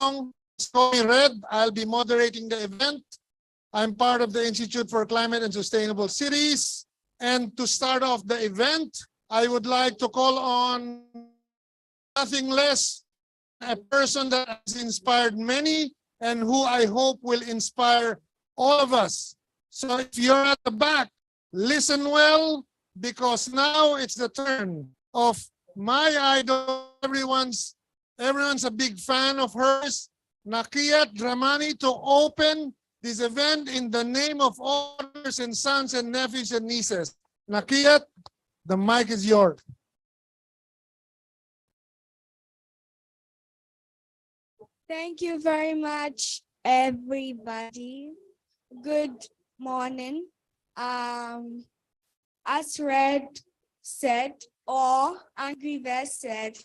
Call me Red. I'll be moderating the event. I'm part of the Institute for Climate and Sustainable Cities. And to start off the event, I would like to call on nothing less a person that has inspired many and who I hope will inspire all of us. So if you're at the back, listen well, because now it's the turn of my idol. Everyone's a big fan of hers, Nakiat Dramani, to open this event in the name of all daughters and sons and nephews and nieces. Nakiat, the mic is yours. Thank you very much, everybody. Good morning. As Red said, or Angry Bear said,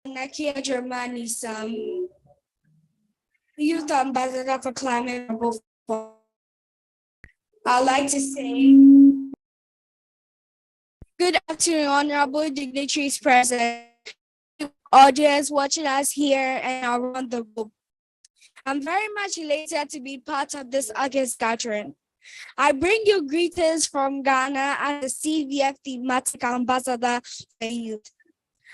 Nakia Germany, some youth ambassador for climate. I'd like to say good afternoon, honorable dignitaries present, audience watching us here and around the globe. I'm very much elated to be part of this August gathering. I bring you greetings from Ghana as the CVF thematic ambassador for youth.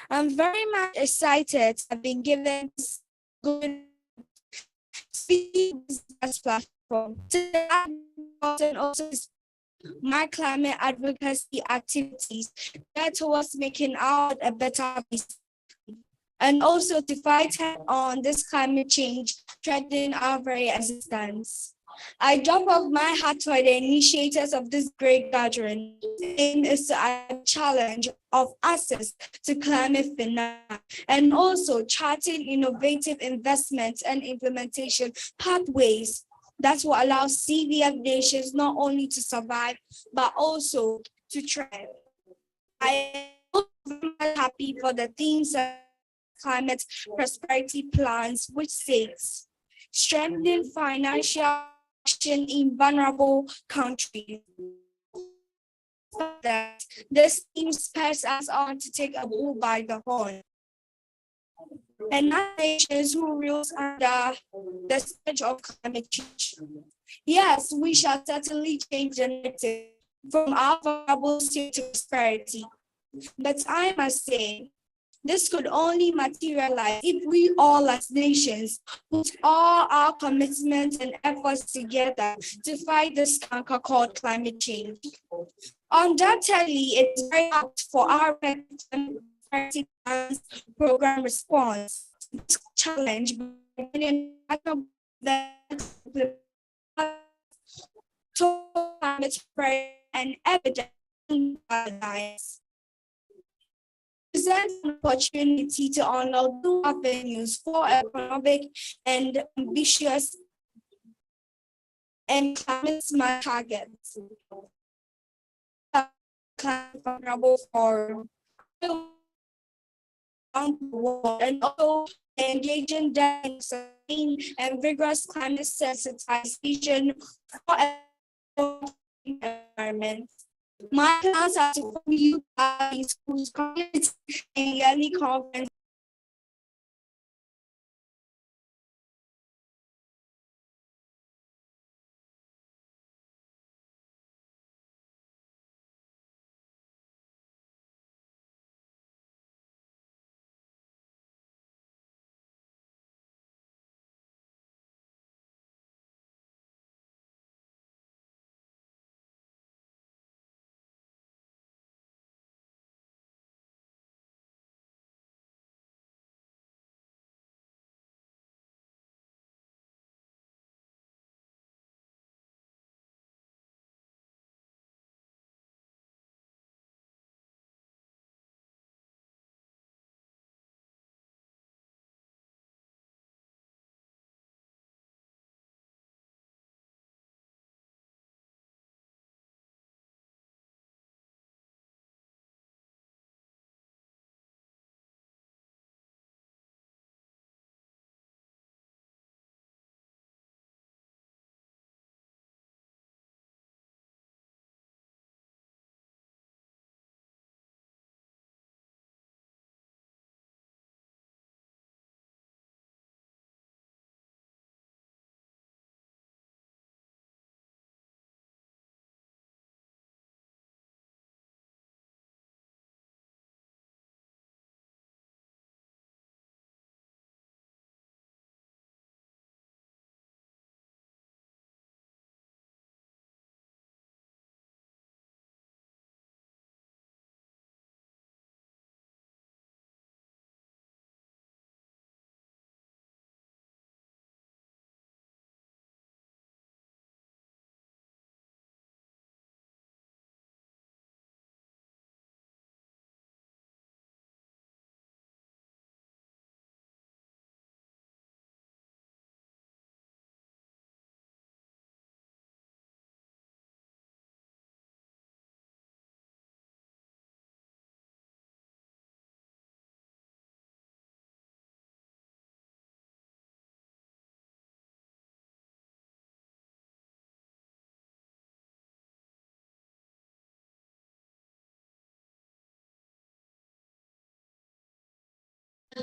I'm very much excited to have been given this good business platform and also my climate advocacy activities that towards making our a better place, and also to fight on this climate change threatening our very existence. I drop off my hat for the initiators of this great gathering. Aim is a challenge of access to climate finance and also charting innovative investments and implementation pathways that will allow CVF nations not only to survive, but also to thrive. I am very happy for the themes of climate prosperity plans, which says strengthening financial action in vulnerable countries. That this theme spurs us on to take a bull by the horn. And not nations who rules under the scourge of climate change. Yes, we shall certainly change the narrative from our vulnerable state to prosperity. But I must say, this could only materialize if we all as nations put all our commitments and efforts together to fight this canker called climate change. Undoubtedly, it's very hard for our program response to this challenge climate spread and evidence. Present an opportunity to unlock new avenues for economic and ambitious and climate smart targets. Vulnerable for and also engaging in sustained and vigorous climate sensitization for environment. My plans are to form youth in schools, communities, and yearly conference.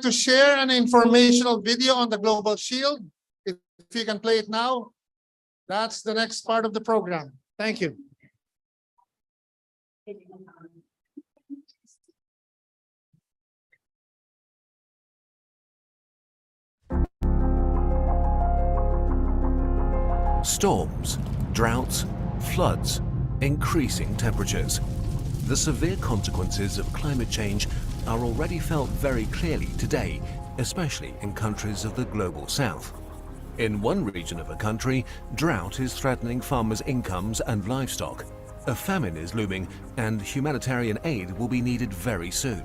to share an informational video on the Global Shield. If you can play it now, that's the next part of the program. Thank you. Storms, droughts, floods, increasing temperatures. The severe consequences of climate change are already felt very clearly today, especially in countries of the global south. In one region of a country, drought is threatening farmers' incomes and livestock. A famine is looming, and humanitarian aid will be needed very soon.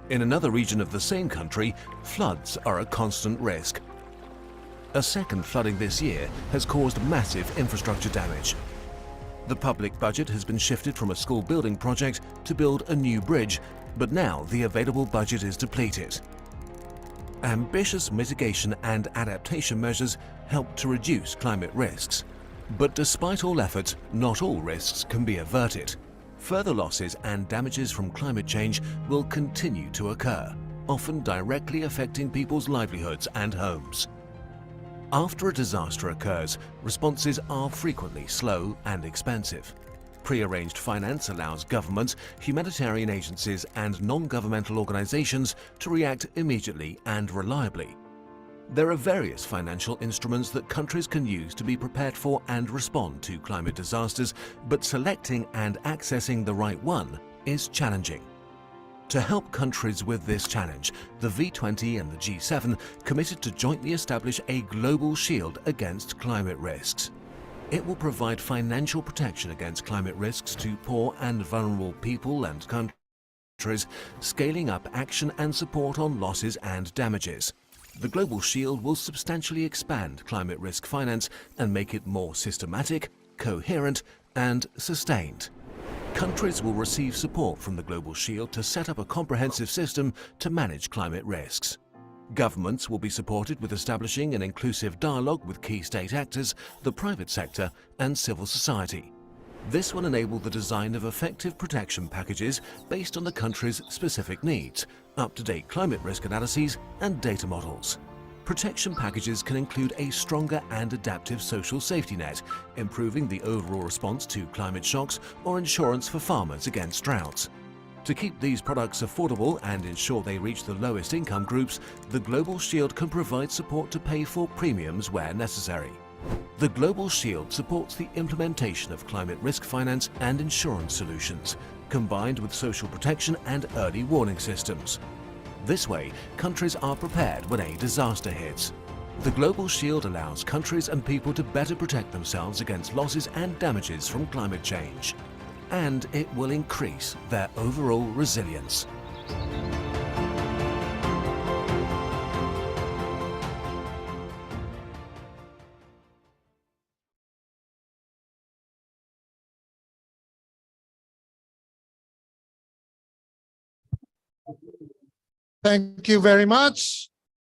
In another region of the same country, floods are a constant risk. A second flooding this year has caused massive infrastructure damage. The public budget has been shifted from a school building project to build a new bridge, but now the available budget is depleted. Ambitious mitigation and adaptation measures help to reduce climate risks. But despite all efforts, not all risks can be averted. Further losses and damages from climate change will continue to occur, often directly affecting people's livelihoods and homes. After a disaster occurs, responses are frequently slow and expensive. Pre-arranged finance allows governments, humanitarian agencies and non-governmental organizations to react immediately and reliably. There are various financial instruments that countries can use to be prepared for and respond to climate disasters, but selecting and accessing the right one is challenging. To help countries with this challenge, the V20 and the G7 committed to jointly establish a global shield against climate risks. It will provide financial protection against climate risks to poor and vulnerable people and countries, scaling up action and support on losses and damages. The Global Shield will substantially expand climate risk finance and make it more systematic, coherent and sustained. Countries will receive support from the Global Shield to set up a comprehensive system to manage climate risks. Governments will be supported with establishing an inclusive dialogue with key state actors, the private sector and civil society. This will enable the design of effective protection packages based on the country's specific needs, up-to-date climate risk analyses and data models. Protection packages can include a stronger and adaptive social safety net, improving the overall response to climate shocks or insurance for farmers against droughts. To keep these products affordable and ensure they reach the lowest income groups, the Global Shield can provide support to pay for premiums where necessary. The Global Shield supports the implementation of climate risk finance and insurance solutions, combined with social protection and early warning systems. This way, countries are prepared when a disaster hits. The Global Shield allows countries and people to better protect themselves against losses and damages from climate change. And it will increase their overall resilience. Thank you very much.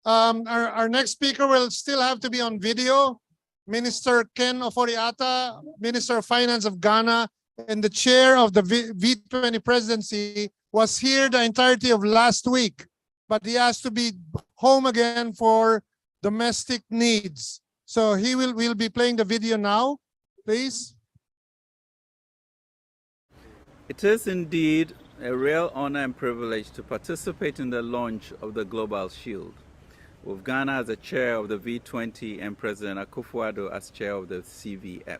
Our next speaker will still have to be on video. Minister Ken Ofori-Atta, Minister of Finance of Ghana, and the chair of the V20 presidency was here the entirety of last week, but he has to be home again for domestic needs. So we'll be playing the video now, please. It is indeed a real honor and privilege to participate in the launch of the Global Shield, with Ghana as the chair of the V20 and President Akufo-Addo as chair of the CVF.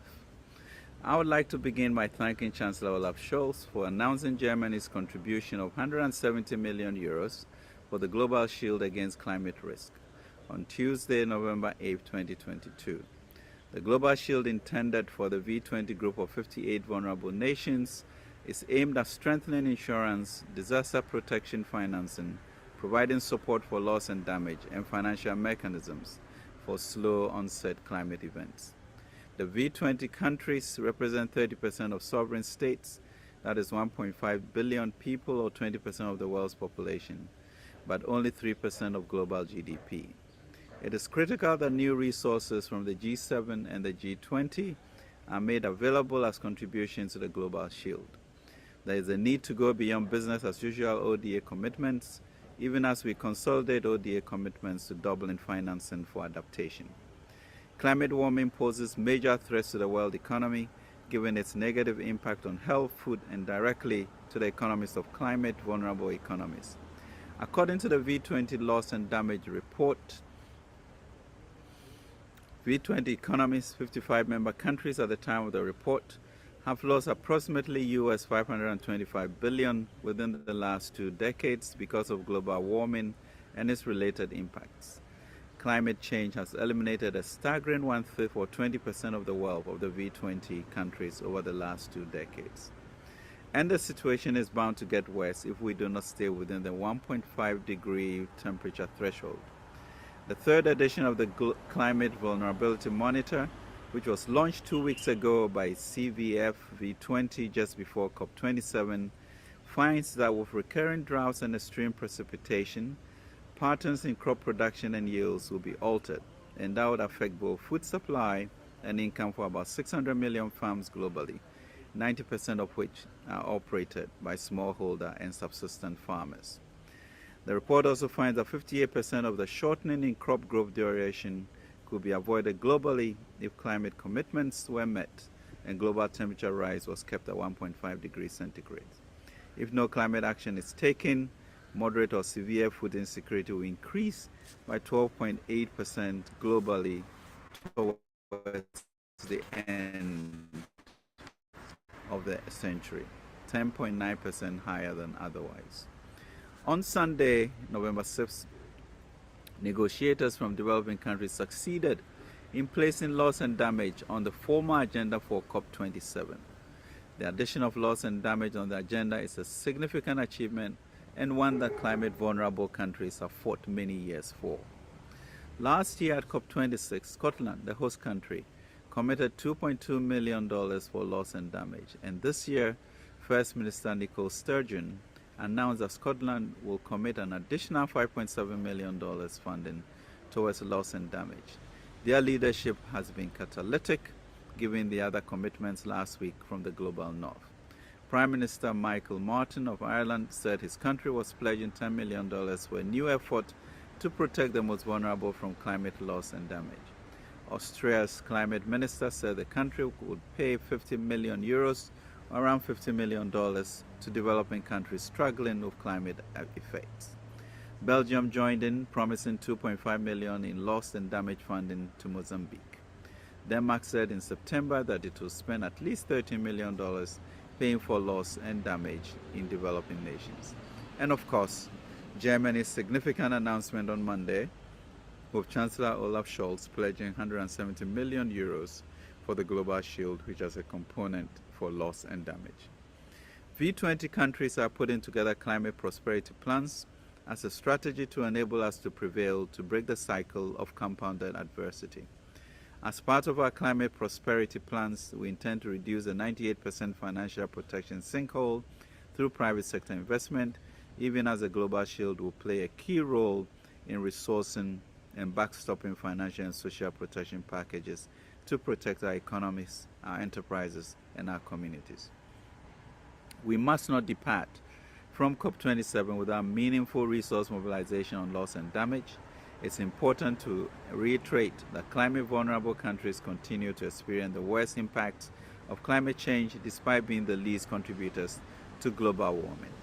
I would like to begin by thanking Chancellor Olaf Scholz for announcing Germany's contribution of 170 million euros for the Global Shield against climate risk on Tuesday, November 8, 2022. The Global Shield, intended for the V20 group of 58 vulnerable nations, is aimed at strengthening insurance, disaster protection financing, providing support for loss and damage, and financial mechanisms for slow onset climate events. The V20 countries represent 30% of sovereign states, that is 1.5 billion people or 20% of the world's population, but only 3% of global GDP. It is critical that new resources from the G7 and the G20 are made available as contributions to the Global Shield. There is a need to go beyond business as usual ODA commitments even as we consolidate ODA commitments to doubling financing for adaptation. Climate warming poses major threats to the world economy, given its negative impact on health, food, and directly to the economies of climate-vulnerable economies. According to the V20 Loss and Damage report, V20 economies, 55 member countries at the time of the report, have lost approximately US $525 billion within the last 2 decades because of global warming and its related impacts. Climate change has eliminated a staggering 1/5 or 20% of the wealth of the V20 countries over the last 2 decades. And the situation is bound to get worse if we do not stay within the 1.5 degree temperature threshold. The third edition of the Climate Vulnerability Monitor, which was launched 2 weeks ago by CVF V20 just before COP27, finds that with recurring droughts and extreme precipitation, patterns in crop production and yields will be altered, and that would affect both food supply and income for about 600 million farms globally, 90% of which are operated by smallholder and subsistence farmers. The report also finds that 58% of the shortening in crop growth duration could be avoided globally if climate commitments were met and global temperature rise was kept at 1.5 degrees centigrade. If no climate action is taken, moderate or severe food insecurity will increase by 12.8% globally towards the end of the century, 10.9% higher than otherwise. On Sunday, November 6th, negotiators from developing countries succeeded in placing loss and damage on the formal agenda for COP27. The addition of loss and damage on the agenda is a significant achievement and one that climate-vulnerable countries have fought many years for. Last year at COP26, Scotland, the host country, committed $2.2 million for loss and damage, and this year, First Minister Nicola Sturgeon announced that Scotland will commit an additional $5.7 million funding towards loss and damage. Their leadership has been catalytic, given the other commitments last week from the global north. Prime Minister Michael Martin of Ireland said his country was pledging $10 million for a new effort to protect the most vulnerable from climate loss and damage. Austria's climate minister said the country would pay 50 million euros, around $50 million, to developing countries struggling with climate effects. Belgium joined in, promising $2.5 million in loss and damage funding to Mozambique. Denmark said in September that it will spend at least $13 million paying for loss and damage in developing nations. And of course, Germany's significant announcement on Monday, with Chancellor Olaf Scholz pledging 170 million euros for the Global Shield, which has a component for loss and damage. V20 countries are putting together climate prosperity plans as a strategy to enable us to prevail to break the cycle of compounded adversity. As part of our climate prosperity plans, we intend to reduce the 98% financial protection sinkhole through private sector investment, even as the Global Shield will play a key role in resourcing and backstopping financial and social protection packages to protect our economies, our enterprises, and our communities. We must not depart from COP27 without meaningful resource mobilization on loss and damage. It's important to reiterate that climate-vulnerable countries continue to experience the worst impacts of climate change despite being the least contributors to global warming.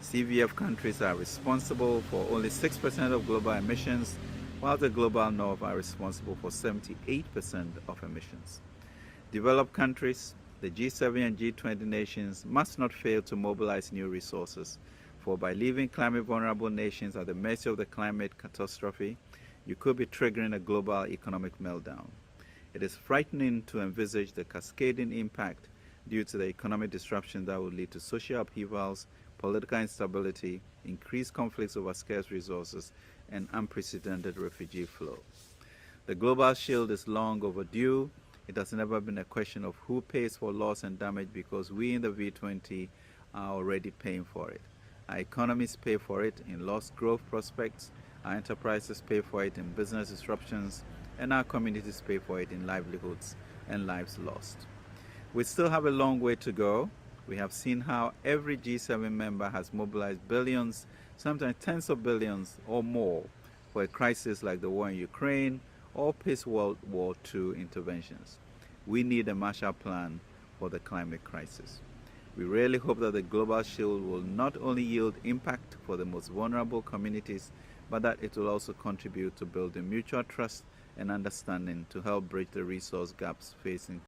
CVF countries are responsible for only 6% of global emissions, while the global north are responsible for 78% of emissions. Developed countries, the G7 and G20 nations, must not fail to mobilize new resources, for by leaving climate-vulnerable nations at the mercy of the climate catastrophe, you could be triggering a global economic meltdown. It is frightening to envisage the cascading impact due to the economic disruption that would lead to social upheavals, political instability, increased conflicts over scarce resources, and unprecedented refugee flow. The Global Shield is long overdue. It has never been a question of who pays for loss and damage, because we in the V20 are already paying for it. Our economies pay for it in lost growth prospects, our enterprises pay for it in business disruptions, and our communities pay for it in livelihoods and lives lost. We still have a long way to go. We have seen how every G7 member has mobilized billions sometimes tens of billions or more, for a crisis like the war in Ukraine or post-World War II interventions. We need a Marshall Plan for the climate crisis. We really hope that the Global Shield will not only yield impact for the most vulnerable communities, but that it will also contribute to building mutual trust and understanding to help bridge the resource gaps facing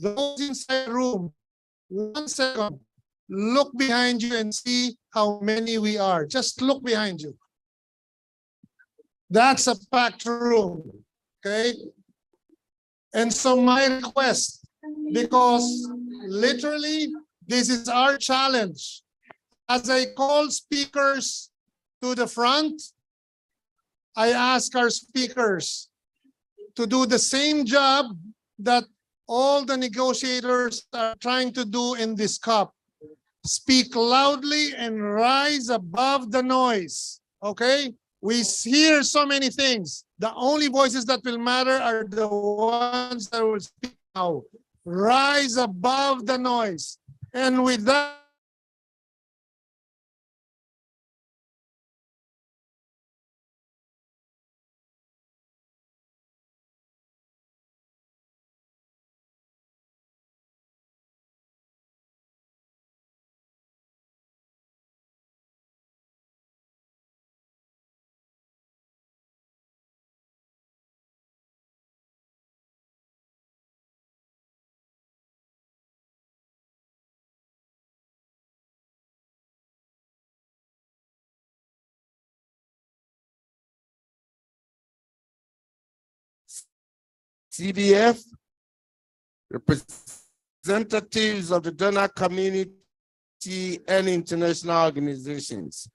Those inside the room, 1 second, look behind you and see how many we are. Just look behind you. That's a packed room, okay? And so my request, because literally this is our challenge. As I call speakers to the front, I ask our speakers to do the same job that all the negotiators are trying to do in this COP. Speak loudly and rise above the noise, okay? We hear so many things. The only voices that will matter are the ones that will speak now. Rise above the noise. And with that, CBF, representatives of the donor community and international organizations.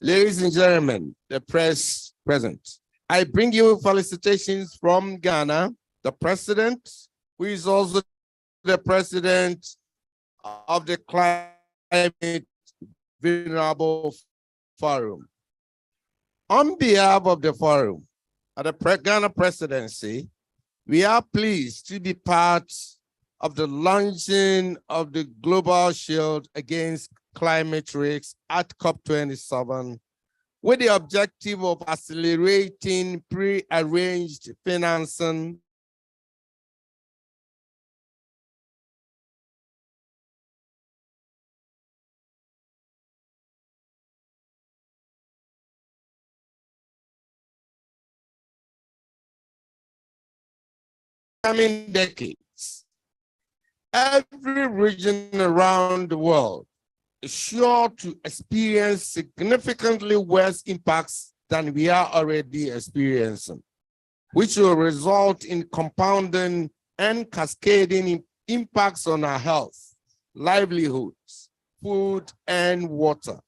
Ladies and gentlemen, the press present. I bring you felicitations from Ghana, the president, who is also the president of the Climate Vulnerable Forum. On behalf of the forum, at the Ghana presidency, we are pleased to be part of the launching of the Global Shield against climate risks at COP27, with the objective of accelerating pre-arranged financing coming decades. Every region around the world is sure to experience significantly worse impacts than we are already experiencing, which will result in compounding and cascading impacts on our health, livelihoods, food, and water,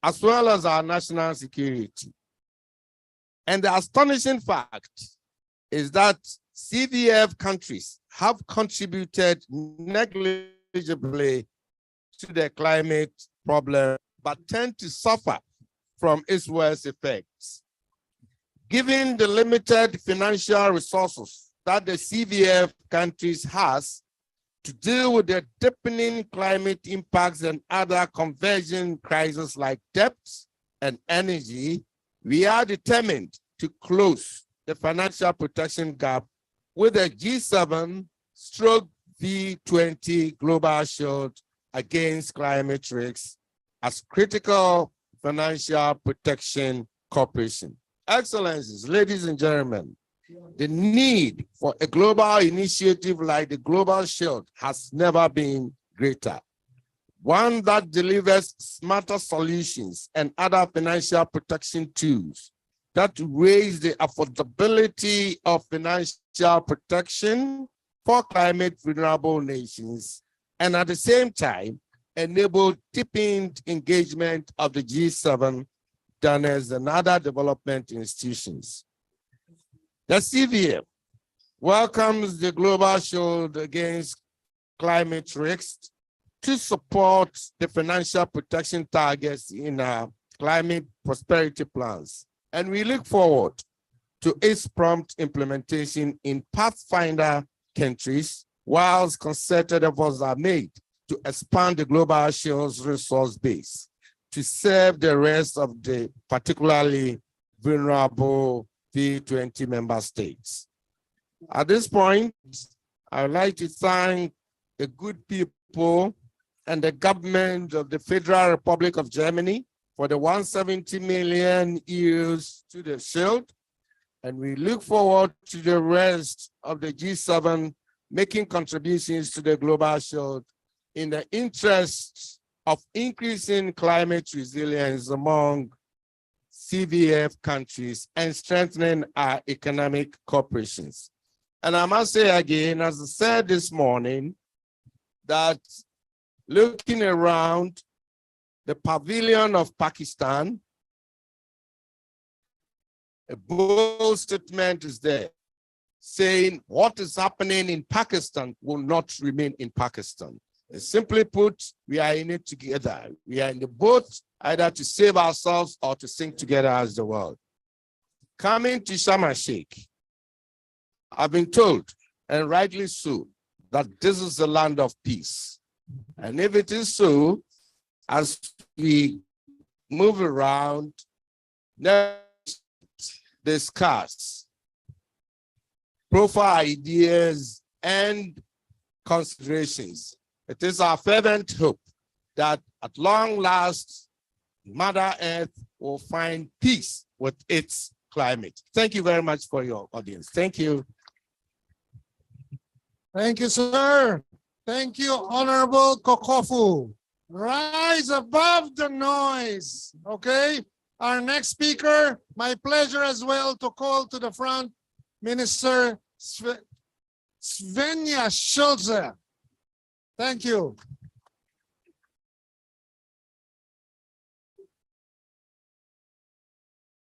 as well as our national security. And the astonishing fact is that CVF countries have contributed negligibly to the climate problem, but tend to suffer from its worst effects. Given the limited financial resources that the CVF countries has to deal with the deepening climate impacts and other converging crises like debt and energy, we are determined to close the financial protection gap with a G7/V20 Global Shield against climate risks as critical financial protection cooperation. Excellencies, ladies and gentlemen, the need for a global initiative like the Global Shield has never been greater. One that delivers smarter solutions and other financial protection tools that raise the affordability of financial protection for climate vulnerable nations, and at the same time, enable deepened engagement of the G7 donors and other development institutions. The CVF welcomes the Global Shield against climate risks to support the financial protection targets in our climate prosperity plans. And we look forward to its prompt implementation in Pathfinder countries, whilst concerted efforts are made to expand the global shales resource base to serve the rest of the particularly vulnerable V20 member states. At this point, I would like to thank the good people and the government of the Federal Republic of Germany for the 170 million euros to the shield. And we look forward to the rest of the G7 making contributions to the global shield in the interest of increasing climate resilience among CVF countries and strengthening our economic cooperations. And I must say again, as I said this morning, that looking around the pavilion of Pakistan, a bold statement is there saying what is happening in Pakistan will not remain in Pakistan. And simply put, we are in it together. We are in the boat either to save ourselves or to sink together as the world. Coming to Sharm el-Sheikh, I've been told, and rightly so, that this is the land of peace. And if it is so, as we move around, let's discuss profile ideas and considerations. It is our fervent hope that at long last, Mother Earth will find peace with its climate. Thank you very much for your audience. Thank you. Thank you, sir. Thank you, Honorable Kokofu. Rise above the noise, okay? Our next speaker, my pleasure as well to call to the front Minister Svenja Schulze. Thank you.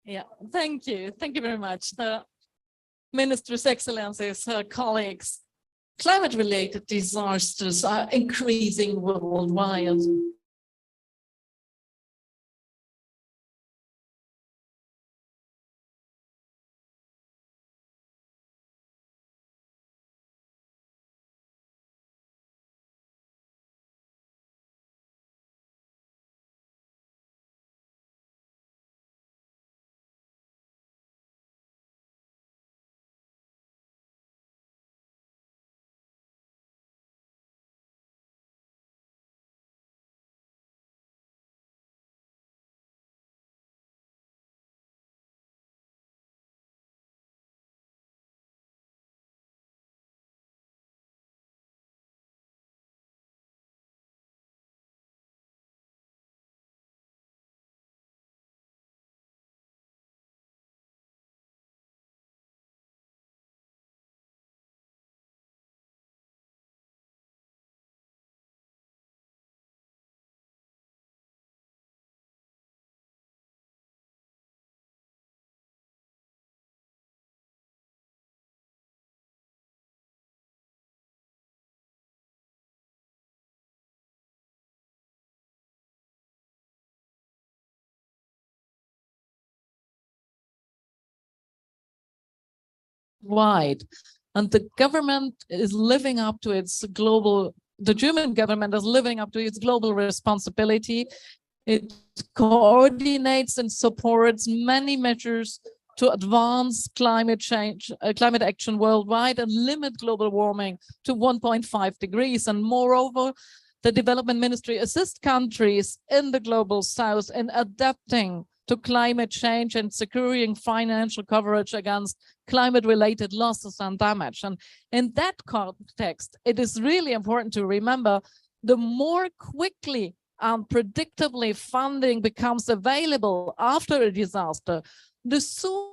Yeah, thank you. Thank you very much. The Minister's Excellencies, colleagues, climate-related disasters are increasing worldwide. Wide. And the government is living up to its global, the German government is living up to its global responsibility. It coordinates and supports many measures to advance climate change, climate action worldwide and limit global warming to 1.5 degrees. And moreover, the development ministry assists countries in the global south in adapting to climate change and securing financial coverage against climate-related losses and damage. And in that context, it is really important to remember the more quickly and predictably funding becomes available after a disaster, the sooner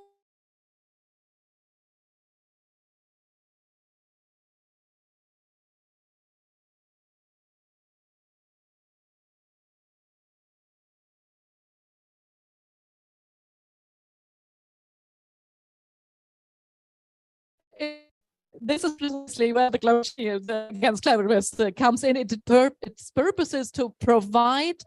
this is precisely where the global shield against climate risk comes in. Its purpose is to provide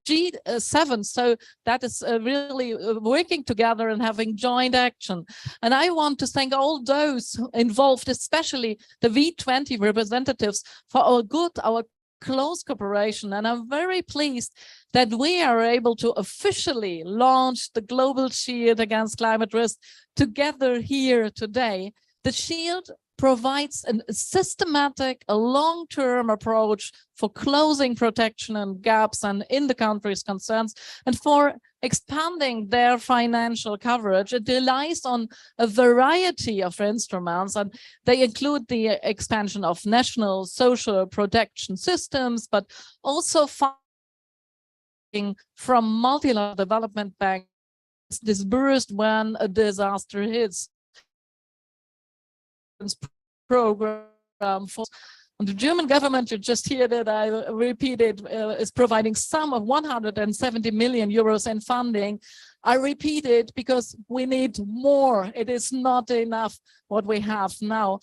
G7, so that is really working together and having joint action. And I want to thank all those involved, especially the V20 representatives, for our close cooperation. And I'm very pleased that we are able to officially launch the Global Shield against climate risk together here today. The shield provides a systematic, a long-term approach for closing protection and gaps and in the countries concerned, and for expanding their financial coverage. It relies on a variety of instruments, and they include the expansion of national social protection systems, but also funding from multilateral development banks disbursed when a disaster hits. Program for the German government, you just hear that I repeated, is providing some of 170 million euros in funding. I repeat it because we need more. It is not enough what we have now.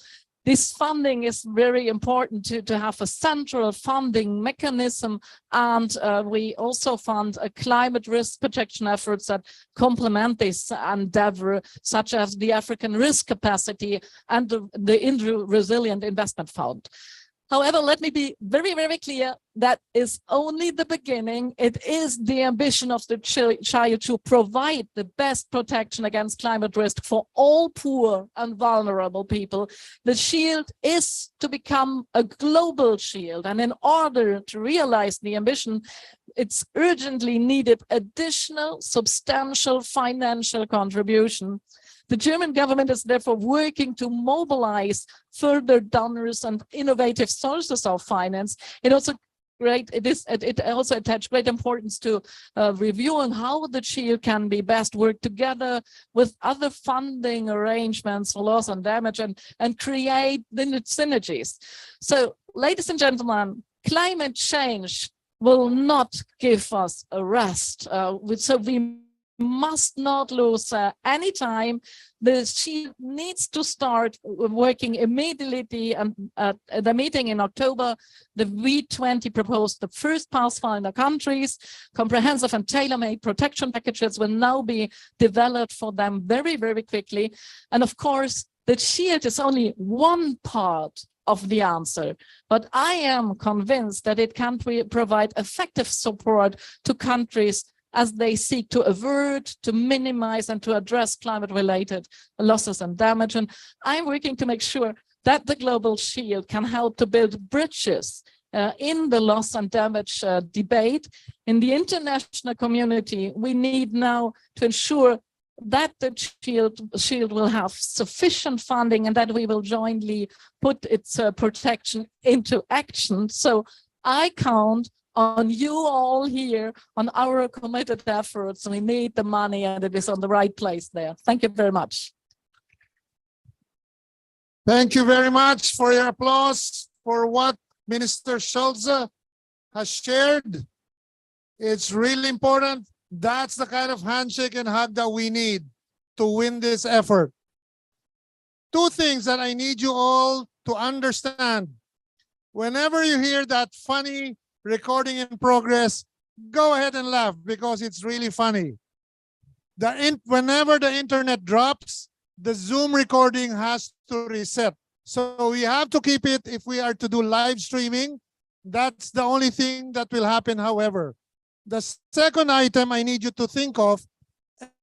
This funding is very important to have a central funding mechanism, and we also fund climate risk protection efforts that complement this endeavor, such as the African Risk Capacity and the Resilient Investment Fund. However, let me be very, very clear, that is only the beginning. It is the ambition of the child to provide the best protection against climate risk for all poor and vulnerable people. The shield is to become a global shield, and in order to realize the ambition, it's urgently needed additional substantial financial contribution. The German government is therefore working to mobilize further donors and innovative sources of finance. It also attaches great importance to reviewing how the shield can be best work together with other funding arrangements for loss and damage, and create the synergies. So, ladies and gentlemen, climate change will not give us a rest. So we must not lose any time. The shield needs to start working immediately, and at the meeting in October, the V20 proposed the first pathfinder countries. Comprehensive and tailor-made protection packages will now be developed for them very, very quickly. And of course, the shield is only one part of the answer, but I am convinced that it can provide effective support to countries as they seek to avert, to minimize, and to address climate-related losses and damage. And I'm working to make sure that the Global Shield can help to build bridges in the loss and damage debate. In the international community, we need now to ensure that the shield will have sufficient funding, and that we will jointly put its protection into action. So I count on you all here, on our committed efforts. We need the money, and it is on the right place there. Thank you very much. Thank you very much for your applause for what Minister Schulze has shared. It's really important. That's the kind of handshake and hug that we need to win this effort. Two things that I need you all to understand. Whenever you hear that funny recording in progress, go ahead and laugh, because it's really funny. Whenever the internet drops, the Zoom recording has to reset. So we have to keep it if we are to do live streaming. That's the only thing that will happen, however. The second item I need you to think of,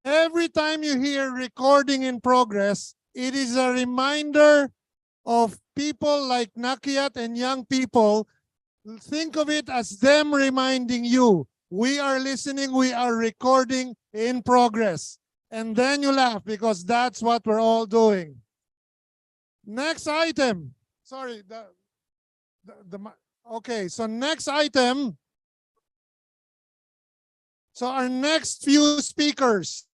every time you hear recording in progress, it is a reminder of people like Nakiat and young people. Think of it as them reminding you, we are listening, we are recording in progress. And then you laugh, because that's what we're all doing. Next item. Sorry. Okay, so next item. So our next few speakers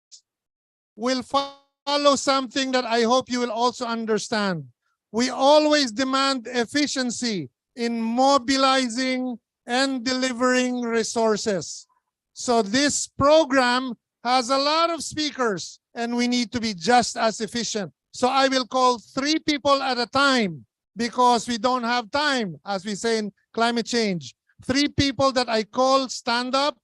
will follow something that I hope you will also understand. we always demand efficiency in mobilizing and delivering resources. So this program has a lot of speakers and we need to be just as efficient. So I will call 3 people at a time because we don't have time, as we say in climate change. 3 people that I call, stand up,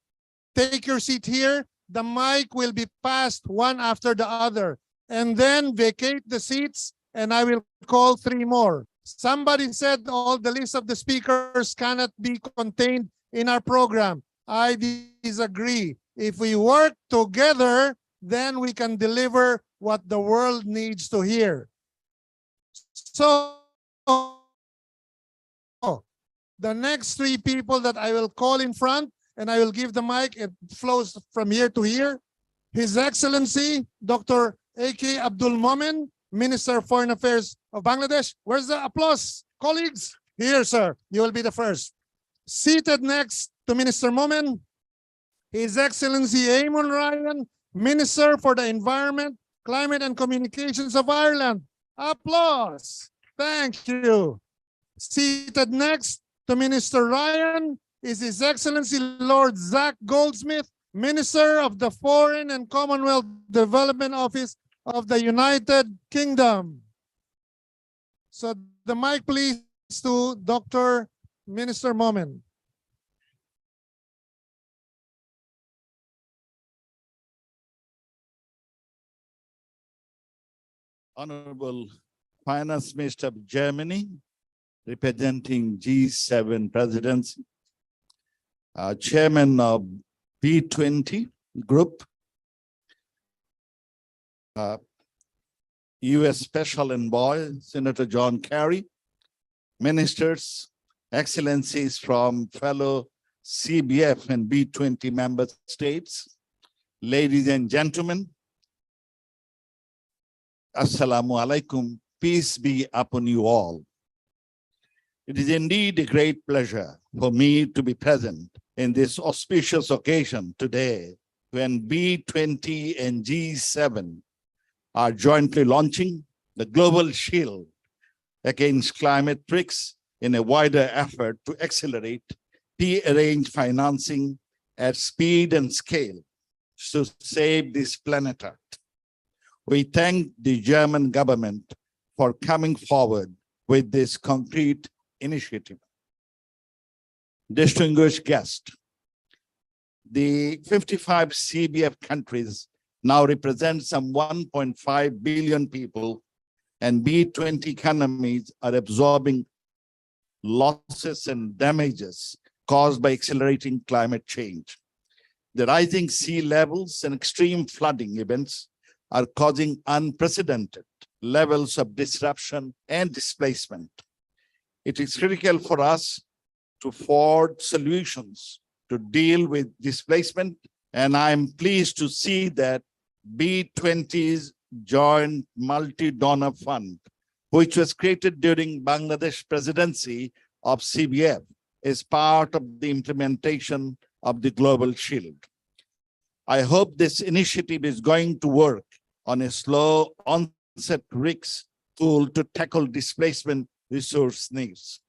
take your seat here. The mic will be passed one after the other, and then vacate the seats, and I will call 3 more. Somebody said all the list of the speakers cannot be contained in our program. I disagree. If we work together, then we can deliver what the world needs to hear. So the next 3 people that I will call in front, and I will give the mic, it flows from here to here. His Excellency, Dr. A.K. Abdul Momen, Minister of Foreign Affairs of Bangladesh. Where's the applause, colleagues? Here, sir, you will be the first. Seated next to Minister Momen, His Excellency Eamon Ryan, Minister for the Environment, Climate and Communications of Ireland. Applause. Thank you. Seated next to Minister Ryan is His Excellency Lord Zach Goldsmith, Minister of the Foreign and Commonwealth Development Office of the United Kingdom. So the mic please to Dr. Minister Momen. Honorable Finance Minister of Germany, representing G7 presidency, Chairman of B20 group, U.S. Special Envoy, Senator John Kerry, ministers, excellencies from fellow CBF and B20 member states, ladies and gentlemen, Assalamu alaikum, peace be upon you all. It is indeed a great pleasure for me to be present in this auspicious occasion today when B20 and G7 are jointly launching the Global Shield against climate risks in a wider effort to accelerate pre-arranged financing at speed and scale to save this planet Earth. We thank the German government for coming forward with this concrete initiative. Distinguished guests, the 55 CBF countries now represent some 1.5 billion people, and B20 economies are absorbing losses and damages caused by accelerating climate change. The rising sea levels and extreme flooding events are causing unprecedented levels of disruption and displacement. It is critical for us to forge solutions to deal with displacement, and I'm pleased to see that B20's joint multi-donor fund, which was created during Bangladesh presidency of CBF, is part of the implementation of the Global Shield. I hope this initiative is going to work on a slow onset risk tool to tackle displacement resource needs.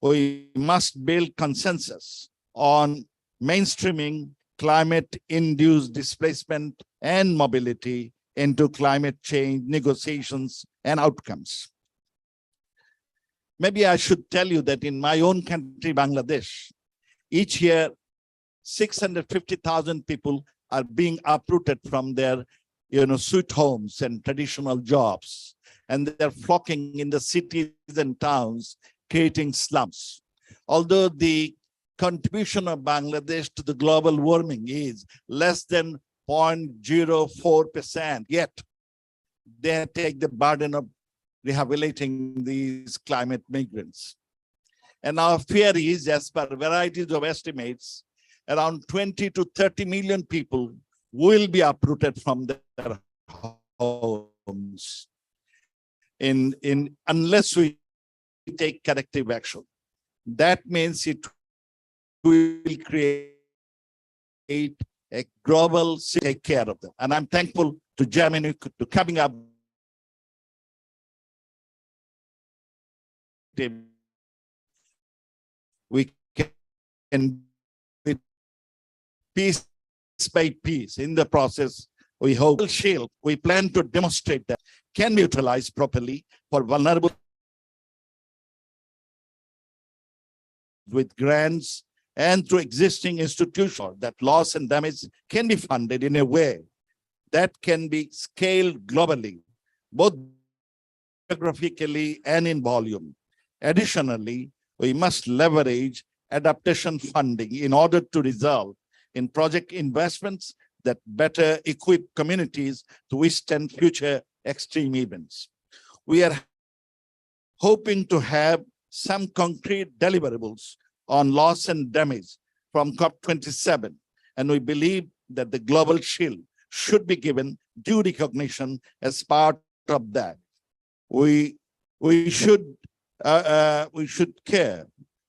We must build consensus on mainstreaming climate-induced displacement and mobility into climate change negotiations and outcomes. Maybe I should tell you that in my own country, Bangladesh, each year, 650,000 people are being uprooted from their sweet homes and traditional jobs, and they're flocking in the cities and towns, creating slums. Although the contribution of Bangladesh to the global warming is less than 0.04%, yet they take the burden of rehabilitating these climate migrants. And our fear is, as per varieties of estimates, around 20 to 30 million people will be uprooted from their homes unless we take corrective action. That means it will create a global take care of them. And I'm thankful to Germany to coming up we can piece by piece. In the process, we hope shield, we plan to demonstrate that can be utilized properly for vulnerable with grants and through existing institutions, that loss and damage can be funded in a way that can be scaled globally, both geographically and in volume. Additionally, we must leverage adaptation funding in order to result in project investments that better equip communities to withstand future extreme events. We are hoping to have some concrete deliverables on loss and damage from COP27, and we believe that the Global Shield should be given due recognition as part of that. We should care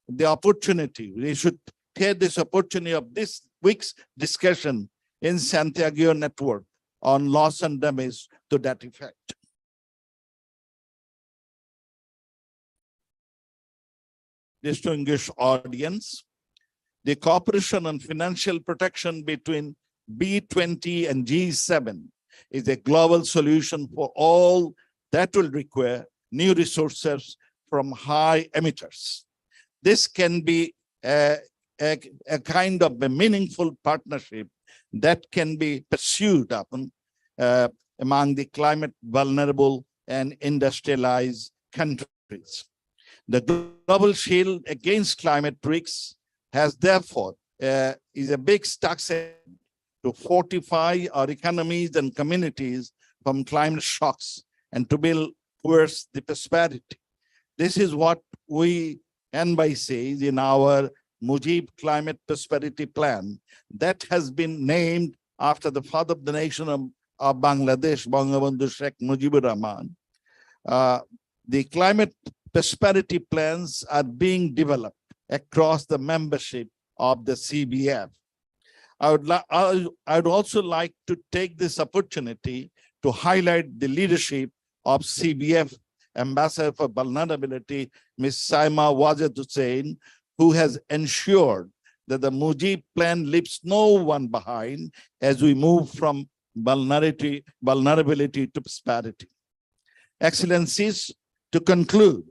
the opportunity. We should take this opportunity of this week's discussion in Santiago Network on loss and damage to that effect. Distinguished audience, the cooperation on financial protection between B20 and G7 is a global solution for all that will require new resources from high emitters. This can be a kind of a meaningful partnership that can be pursued upon among the climate vulnerable and industrialized countries. The Global Shield against climate risks has therefore is a big success to fortify our economies and communities from climate shocks and to build towards the prosperity. This is what we NBI says in our Mujib Climate Prosperity Plan that has been named after the father of the nation of Bangladesh, Bangabandhu Sheikh Mujibur Rahman. The climate prosperity plans are being developed across the membership of the CBF. I would also like to take this opportunity to highlight the leadership of CBF Ambassador for Vulnerability, Ms. Saima Wajid Hussain, who has ensured that the Mujib plan leaves no one behind as we move from vulnerability to prosperity. Excellencies, to conclude,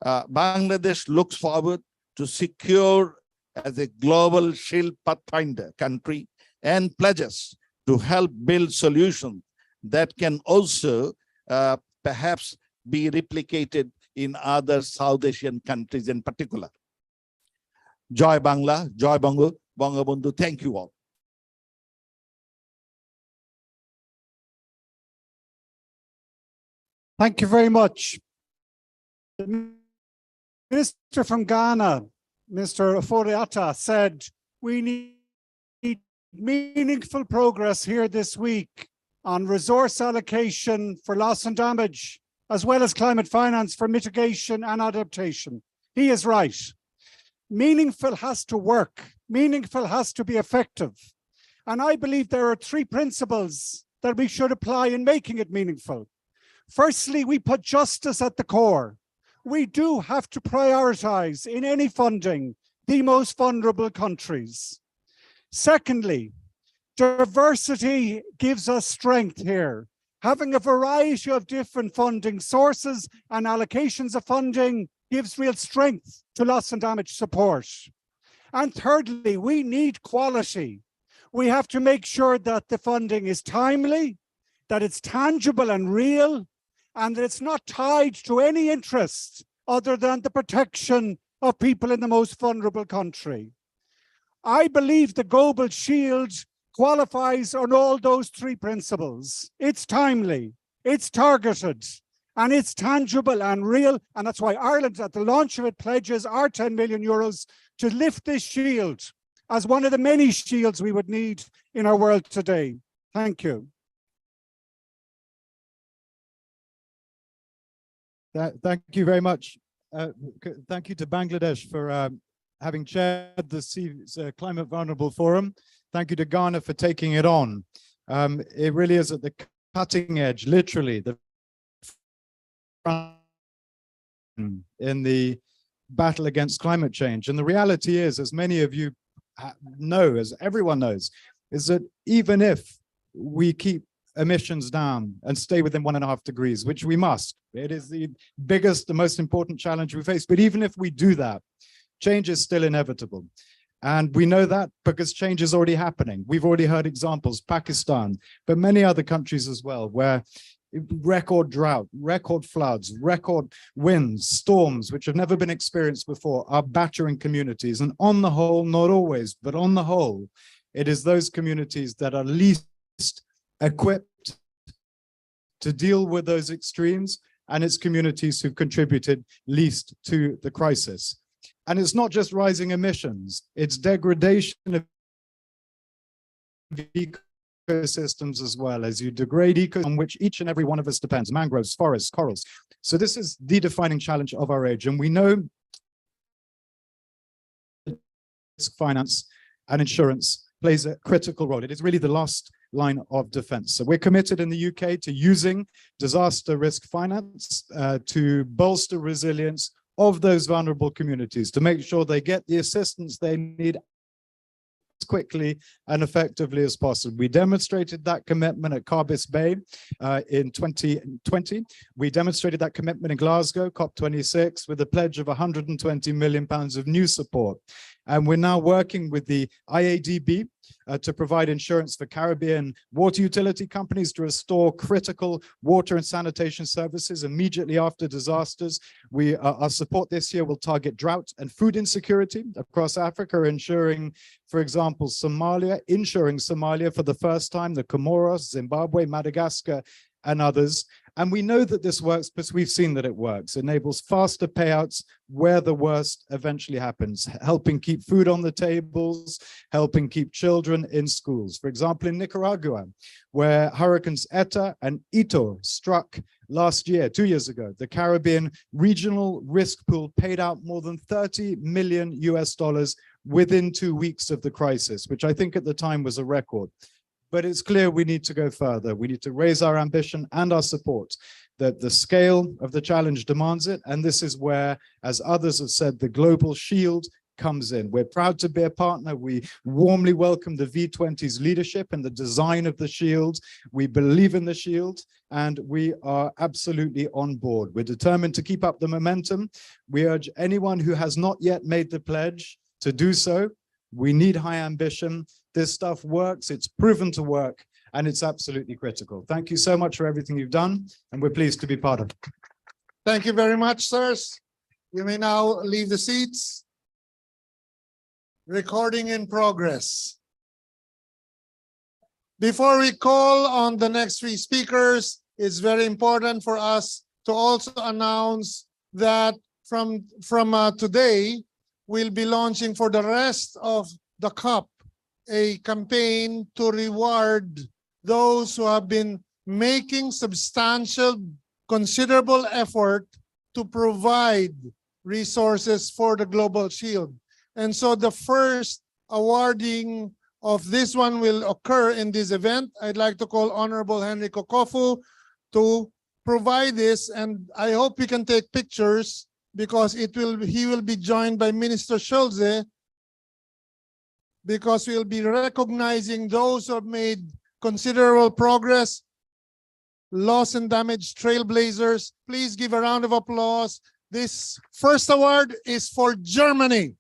Bangladesh looks forward to secure as a global shield pathfinder country and pledges to help build solutions that can also perhaps be replicated in other South Asian countries in particular. Joy Bangla, Joy Bangabandhu, thank you all. Thank you very much. The Minister from Ghana, Mr. Ofori-Atta, said we need meaningful progress here this week on resource allocation for loss and damage, as well as climate finance for mitigation and adaptation. He is right. Meaningful has to work. Meaningful has to be effective. And I believe there are three principles that we should apply in making it meaningful. Firstly, we put justice at the core. We do have to prioritize in any funding the most vulnerable countries. Secondly, diversity gives us strength here. Having a variety of different funding sources and allocations of funding gives real strength to loss and damage support. And thirdly, we need quality. We have to make sure that the funding is timely, that it's tangible and real, and that it's not tied to any interest other than the protection of people in the most vulnerable country. I believe the Global Shield qualifies on all those three principles. It's timely, it's targeted, and it's tangible and real. And that's why Ireland, at the launch of it, pledges our 10 million euros to lift this shield as one of the many shields we would need in our world today. Thank you. Thank you very much. Thank you to Bangladesh for having chaired the Climate Vulnerable Forum. Thank you to Ghana for taking it on. It really is at the cutting edge, literally, the front in the battle against climate change. And the reality is, as many of you know, as everyone knows, is that even if we keep emissions down and stay within 1.5 degrees, which we must, it is the biggest, the most important challenge we face. But even if we do that, change is still inevitable. And we know that because change is already happening. We've already heard examples, Pakistan, but many other countries as well, where record drought, record floods, record winds, storms, which have never been experienced before, are battering communities. And on the whole, not always, but on the whole, it is those communities that are least equipped to deal with those extremes, and it's communities who've contributed least to the crisis. And it's not just rising emissions, it's degradation of ecosystems as well, as you degrade ecosystems on which each and every one of us depends, mangroves, forests, corals. So this is the defining challenge of our age. And we know finance and insurance plays a critical role. It is really the last line of defense. So we're committed in the UK to using disaster risk finance to bolster resilience of those vulnerable communities, to make sure they get the assistance they need as quickly and effectively as possible. We demonstrated that commitment at Carbis Bay in 2020. We demonstrated that commitment in Glasgow, COP26, with a pledge of £120 million of new support. And we're now working with the IADB to provide insurance for Caribbean water utility companies to restore critical water and sanitation services immediately after disasters. Our support this year will target drought and food insecurity across Africa, ensuring, for example, insuring Somalia for the first time, the Comoros, Zimbabwe, Madagascar, and others. And we know that this works because we've seen that it works. It enables faster payouts where the worst eventually happens, helping keep food on the tables, helping keep children in schools. For example, in Nicaragua, where Hurricanes Eta and Ito struck last year, 2 years ago, the Caribbean Regional Risk Pool paid out more than $30 million within 2 weeks of the crisis, which I think at the time was a record. But it's clear we need to go further. We need to raise our ambition and our support, that the scale of the challenge demands it. And this is where, as others have said, the global shield comes in. We're proud to be a partner. We warmly welcome the V20's leadership and the design of the shield. We believe in the shield and we are absolutely on board. We're determined to keep up the momentum. We urge anyone who has not yet made the pledge to do so. We need high ambition. This stuff works, it's proven to work, and it's absolutely critical. Thank you so much for everything you've done, and we're pleased to be part of it. Thank you very much, sirs. You may now leave the seats. Recording in progress. Before we call on the next three speakers, it's very important for us to also announce that from today, we'll be launching for the rest of the COP a campaign to reward those who have been making substantial, considerable effort to provide resources for the Global Shield. And so the first awarding of this one will occur in this event. I'd like to call Honorable Henry Kokofu to provide this, and I hope we can take pictures because he will be joined by Minister Schulze, because we'll be recognizing those who have made considerable progress, loss and damage trailblazers. Please give a round of applause. This first award is for Germany.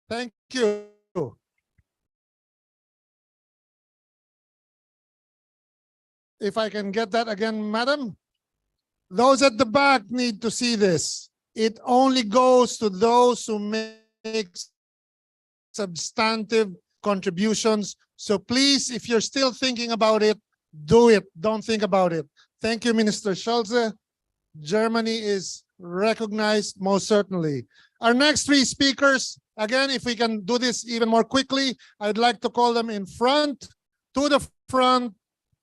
Thank you. If I can get that again, madam. Those at the back need to see this. It only goes to those who make substantive contributions. So please, if you're still thinking about it, do it. Don't think about it. Thank you, Minister Schulze. Germany is recognized most certainly. Our next three speakers, again, if we can do this even more quickly, I'd like to call them in front, to the front.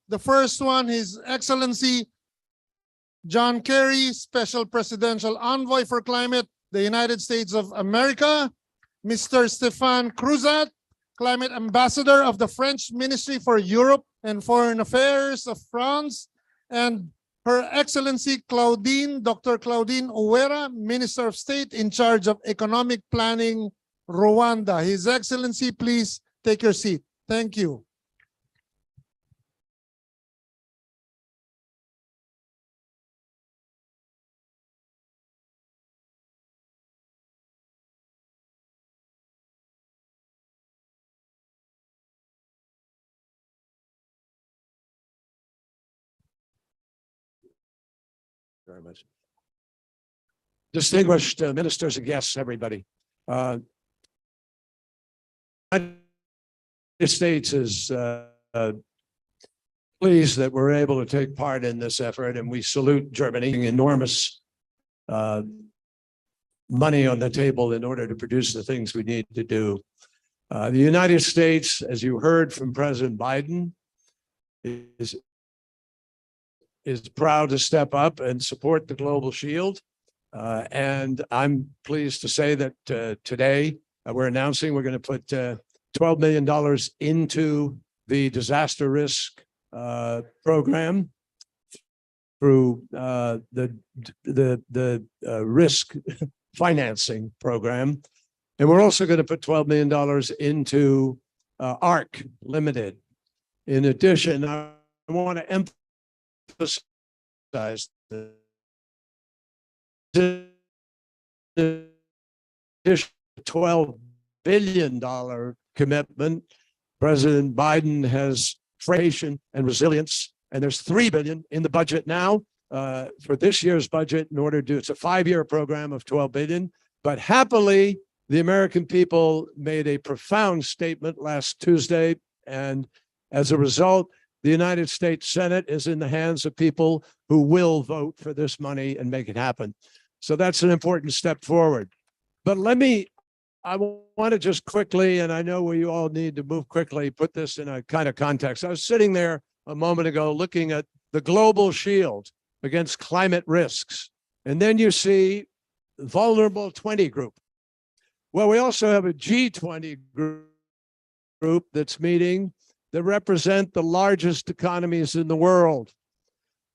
The first one, His Excellency John Kerry, Special Presidential Envoy for Climate. the United States of America, Mr. Stéphane Cruzat, Climate Ambassador of the French Ministry for Europe and Foreign Affairs of France, and Her Excellency Dr. Claudine Ouera, Minister of State in charge of Economic Planning, Rwanda. His Excellency, please take your seat. Thank you. Very much. Distinguished ministers and guests, everybody. The United States is pleased that we're able to take part in this effort, and we salute Germany. Enormous money on the table in order to produce the things we need to do. The United States, as you heard from President Biden, is proud to step up and support the Global Shield. And I'm pleased to say that today we're announcing we're going to put $12 million into the disaster risk program through the risk financing program. And we're also going to put $12 million into ARC Limited. In addition, I want to emphasize the $12 billion commitment. President Biden has creation and resilience, and there's $3 billion in the budget now for this year's budget in order to, it's a 5-year program of $12 billion. But happily, the American people made a profound statement last Tuesday, and as a result, the United States Senate is in the hands of people who will vote for this money and make it happen. So that's an important step forward. But I want to just quickly, and I know we all need to move quickly, put this in a kind of context. I was sitting there a moment ago looking at the Global Shield against climate risks. And then you see Vulnerable 20 group. Well, we also have a G20 group that's meeting that represent the largest economies in the world.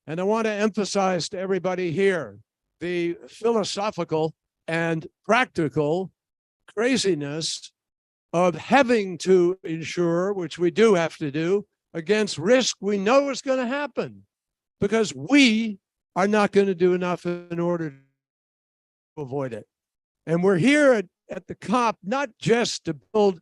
And I want to emphasize to everybody here the philosophical and practical craziness of having to insure, which we do have to do, against risk we know is going to happen, because we are not going to do enough in order to avoid it. And we're here at the COP, not just to build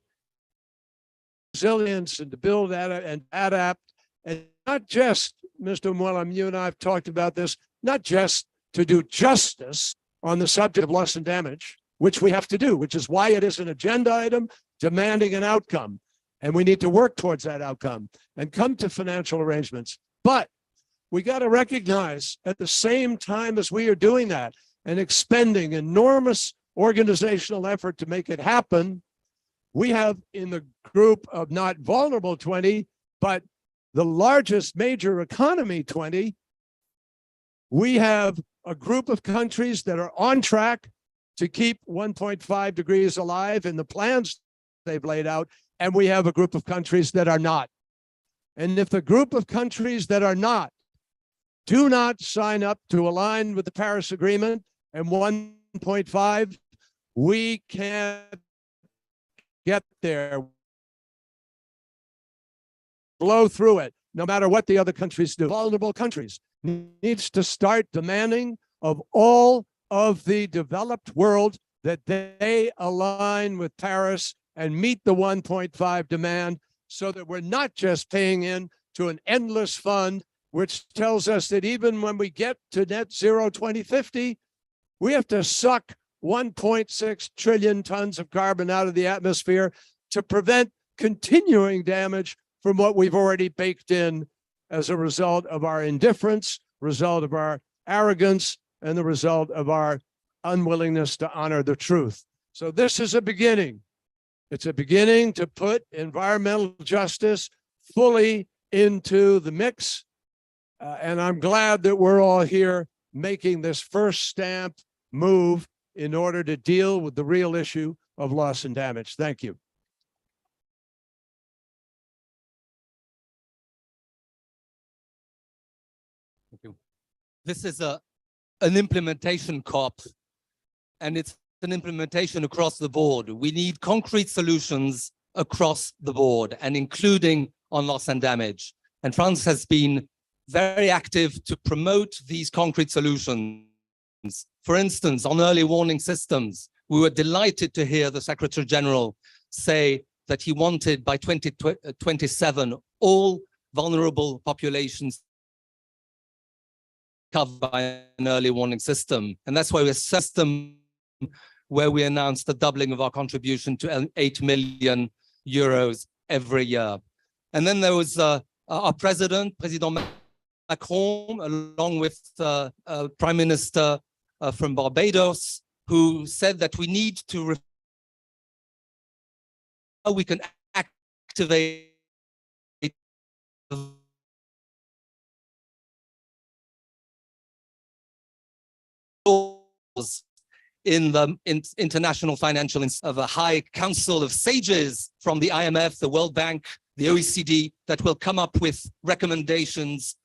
resilience and to build and adapt, and not just, Mr. Mwellam, you and I have talked about this, not just to do justice on the subject of loss and damage, which we have to do, which is why it is an agenda item demanding an outcome. And we need to work towards that outcome and come to financial arrangements. But we got to recognize at the same time as we are doing that and expending enormous organizational effort to make it happen, we have in the group of not vulnerable 20, but the largest major economy 20, we have a group of countries that are on track to keep 1.5 degrees alive in the plans they've laid out, and we have a group of countries that are not. And if the group of countries that are not do not sign up to align with the Paris Agreement and 1.5, we can't get there, blow through it, no matter what the other countries do. Vulnerable countries needs to start demanding of all of the developed world that they align with Paris and meet the 1.5 demand, so that we're not just paying in to an endless fund, which tells us that even when we get to net zero 2050, we have to suck 1.6 trillion tons of carbon out of the atmosphere to prevent continuing damage from what we've already baked in as a result of our indifference, result of our arrogance, and the result of our unwillingness to honor the truth. So this is a beginning. It's a beginning to put environmental justice fully into the mix. And I'm glad that we're all here making this first stamp move in order to deal with the real issue of loss and damage. Thank you. Thank you. This is an implementation COP, and it's an implementation across the board. We need concrete solutions across the board, and including on loss and damage. And France has been very active to promote these concrete solutions. For instance, on early warning systems, we were delighted to hear the Secretary General say that he wanted by 2027 all vulnerable populations covered by an early warning system. And that's why we're a system where we announced the doubling of our contribution to 8 million euros every year. And then there was our President Macron, along with Prime Minister from Barbados, who said that we need to how we can activate in the international financial of a high council of sages from the IMF, the World Bank, the OECD, that will come up with recommendations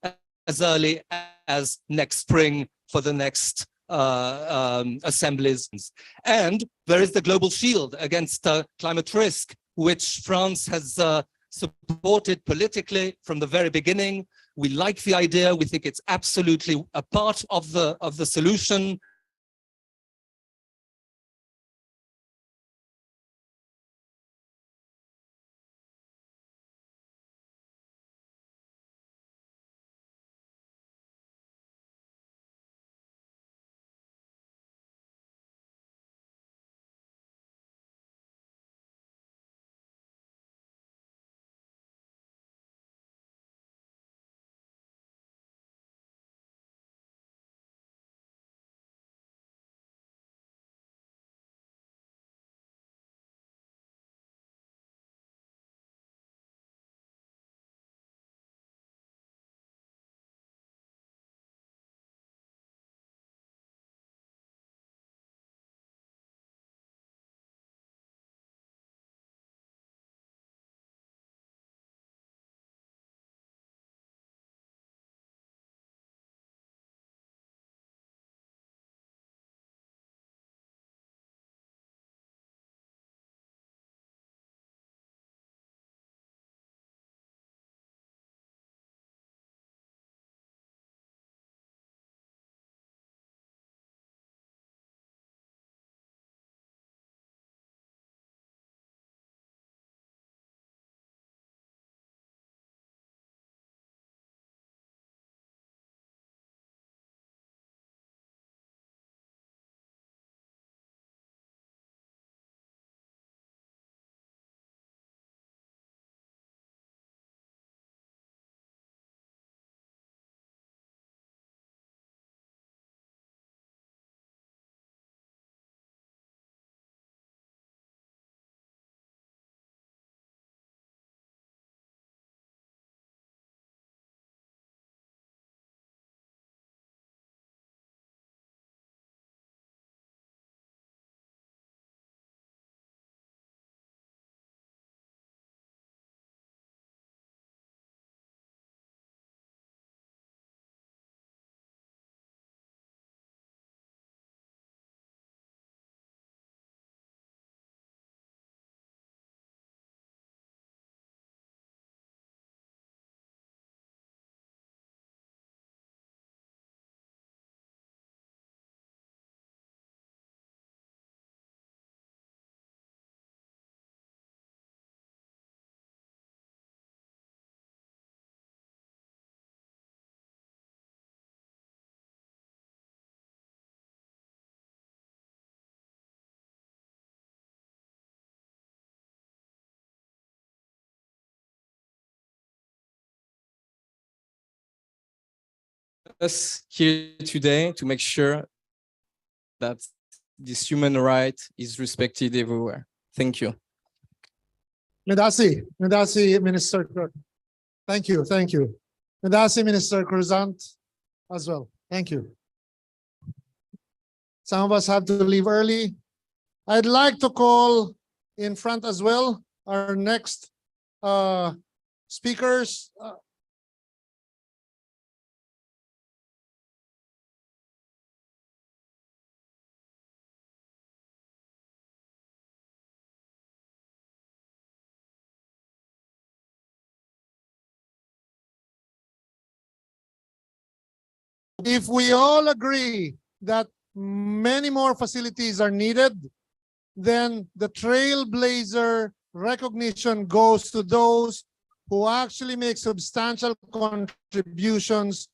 as early as next spring for the next assemblies. And there is the Global Shield against climate risk, which France has supported politically from the very beginning. We like the idea. We think it's absolutely a part of the solution. Us here today to make sure that this human right is respected everywhere. Thank you. Medasi, Minister. Thank you. Medasi, Minister Cruzant, as well. Thank you. Some of us have to leave early. I'd like to call in front as well our next speakers. If we all agree that many more facilities are needed, then the Trailblazer recognition goes to those who actually make substantial contributions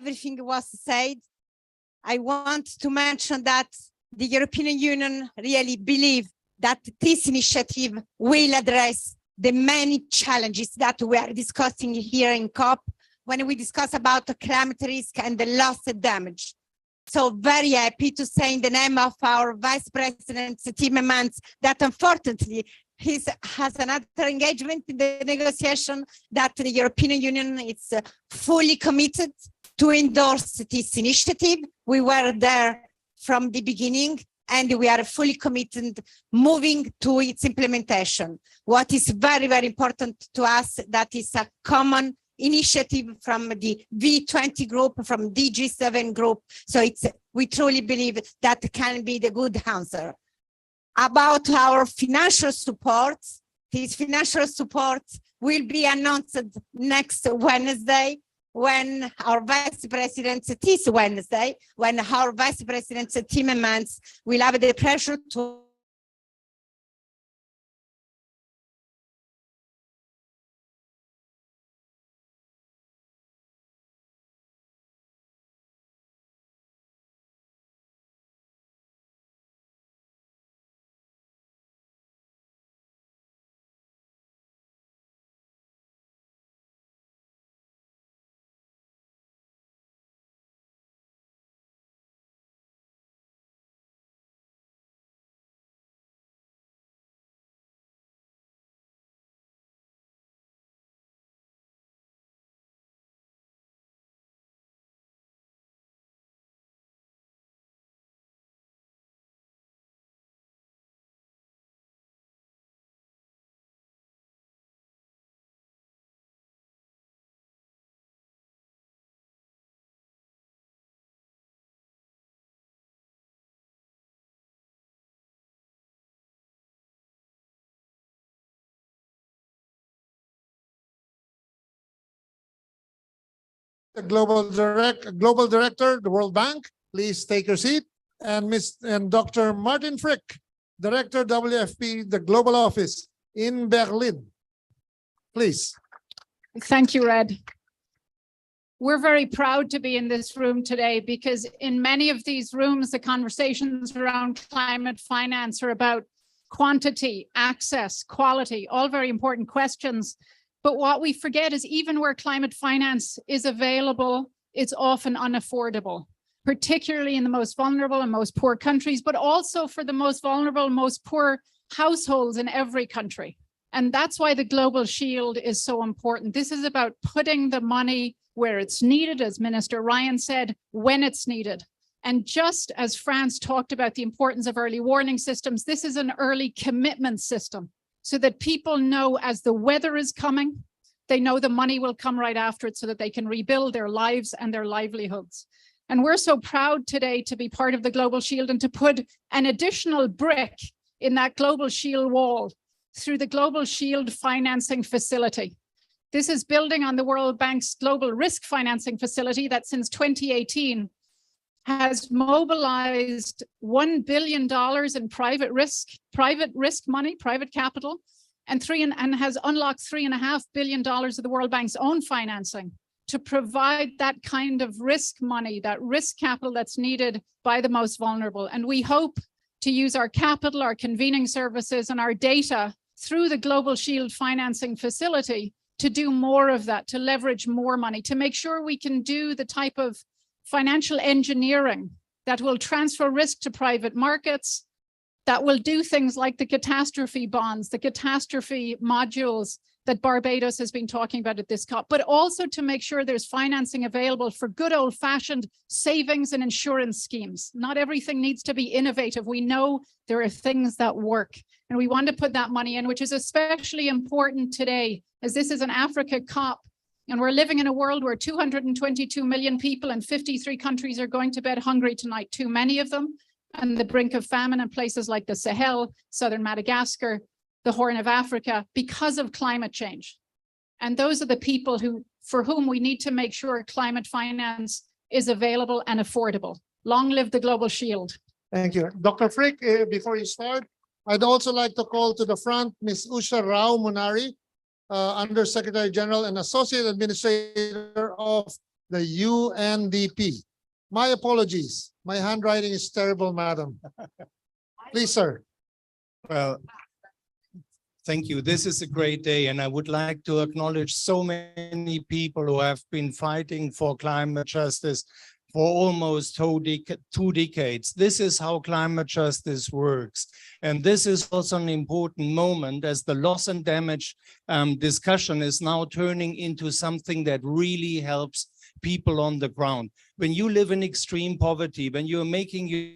everything was said. I want to mention that the European Union really believes that this initiative will address the many challenges that we are discussing here in COP when we discuss about the climate risk and the loss and damage. So very happy to say in the name of our Vice President Timmermans that unfortunately he has another engagement in the negotiation, that the European Union is fully committed to endorse this initiative. We were there from the beginning and we are fully committed moving to its implementation. What is very, very important to us, that is a common initiative from the V20 group, from DG7 group. So we truly believe that can be the good answer. About our financial support, this financial support will be announced next Wednesday, when our Vice President, this Wednesday, when our Vice President Timmermans will have the pleasure to the global director, the World Bank, please take your seat. And Dr. Martin Frick, Director WFP, the Global Office in Berlin. Please. Thank you, Red. We're very proud to be in this room today because in many of these rooms, the conversations around climate finance are about quantity, access, quality, all very important questions. But what we forget is even where climate finance is available, it's often unaffordable, particularly in the most vulnerable and most poor countries, but also for the most vulnerable, most poor households in every country. And that's why the Global Shield is so important. This is about putting the money where it's needed, as Minister Ryan said, when it's needed. And just as France talked about the importance of early warning systems, this is an early commitment system so that people know as the weather is coming, they know the money will come right after it so that they can rebuild their lives and their livelihoods. And we're so proud today to be part of the Global Shield and to put an additional brick in that Global Shield wall through the Global Shield financing facility. This is building on the World Bank's Global Risk Financing Facility that since 2018 has mobilized $1 billion in private risk money, private capital, and has unlocked $3.5 billion of the World Bank's own financing to provide that kind of risk money, that risk capital that's needed by the most vulnerable. And we hope to use our capital, our convening services, and our data through the Global Shield financing facility to do more of that, to leverage more money, to make sure we can do the type of financial engineering that will transfer risk to private markets, that will do things like the catastrophe bonds, the catastrophe modules that Barbados has been talking about at this COP, but also to make sure there's financing available for good old-fashioned savings and insurance schemes. Not everything needs to be innovative. We know there are things that work, and we want to put that money in, which is especially important today, as this is an Africa COP, and we're living in a world where 222 million people in 53 countries are going to bed hungry tonight, too many of them on the brink of famine in places like the Sahel, southern Madagascar, the Horn of Africa, because of climate change. And those are the people for whom we need to make sure climate finance is available and affordable. Long live the Global Shield. Thank you. Dr. Frick, before you start, I'd also like to call to the front Ms. Usha Rao Munari, Under Secretary General and Associate Administrator of the UNDP. My apologies. My handwriting is terrible, madam. Please, sir. Well, thank you. This is a great day, and I would like to acknowledge so many people who have been fighting for climate justice for almost 2 decades. This is how climate justice works. And this is also an important moment as the loss and damage discussion is now turning into something that really helps people on the ground. When you live in extreme poverty, when you're making your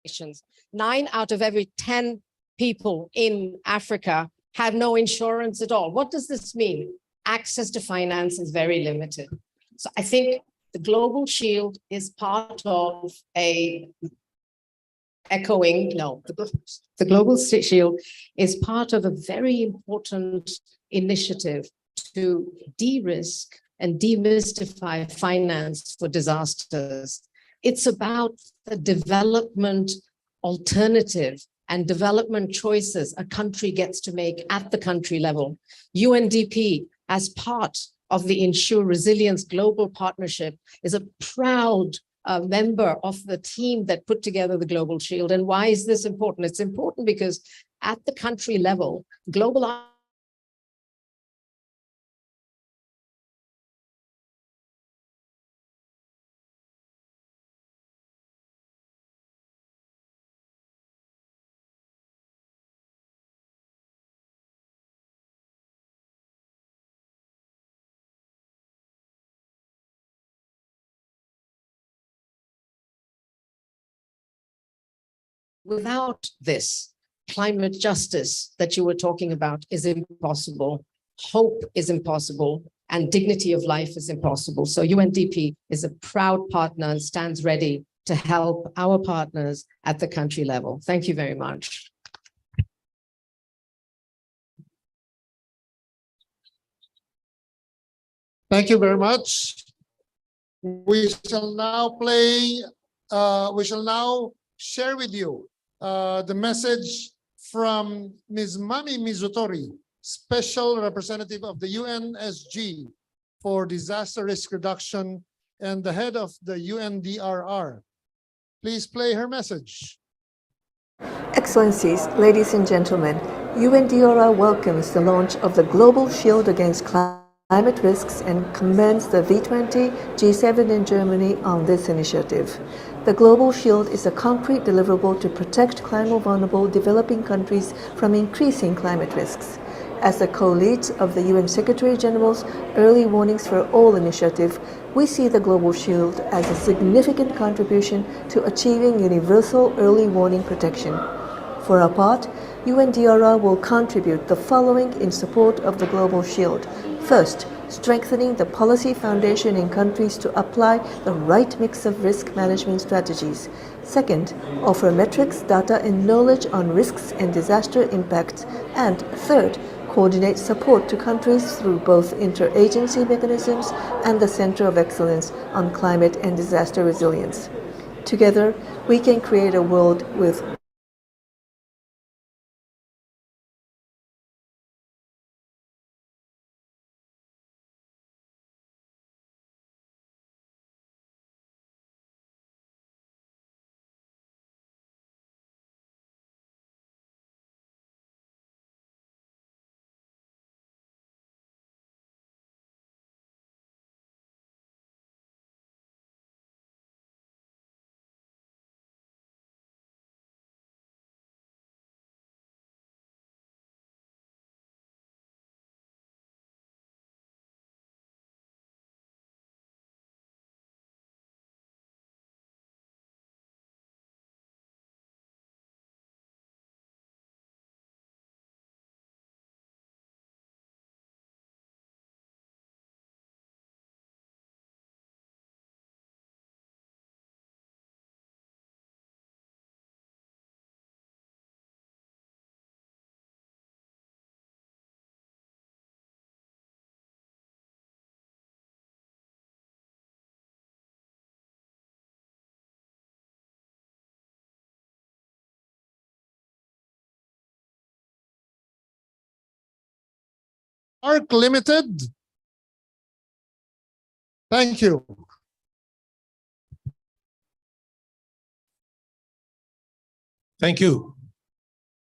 nations. 9 out of every 10 people in Africa have no insurance at all. What does this mean? Access to finance is very limited. So I think the Global Shield is part of a echoing, no, the Global Shield is part of a very important initiative to de-risk and demystify finance for disasters. It's about the development alternative and development choices a country gets to make at the country level. UNDP, as part of the Ensure Resilience Global Partnership, is a proud member of the team that put together the Global Shield. And why is this important? It's important because at the country level, global without this, climate justice that you were talking about is impossible. Hope is impossible, and dignity of life is impossible. So UNDP is a proud partner and stands ready to help our partners at the country level. Thank you very much. Thank you very much. We shall now share with you the message from Ms. Mami Mizutori, Special Representative of the UNSG for Disaster Risk Reduction and the head of the UNDRR. Please play her message. Excellencies, ladies and gentlemen, UNDRR welcomes the launch of the Global Shield Against Climate Risks and commends the V20, G7 and Germany on this initiative. The Global Shield is a concrete deliverable to protect climate-vulnerable developing countries from increasing climate risks. As the co-leads of the UN Secretary-General's Early Warnings for All initiative, we see the Global Shield as a significant contribution to achieving universal early warning protection. For our part, UNDRR will contribute the following in support of the Global Shield. First, strengthening the policy foundation in countries to apply the right mix of risk management strategies. Second, offer metrics, data, and knowledge on risks and disaster impacts. And third, coordinate support to countries through both interagency mechanisms and the Center of Excellence on Climate and Disaster Resilience. Together, we can create a world with ARC Limited. Thank you. Thank you.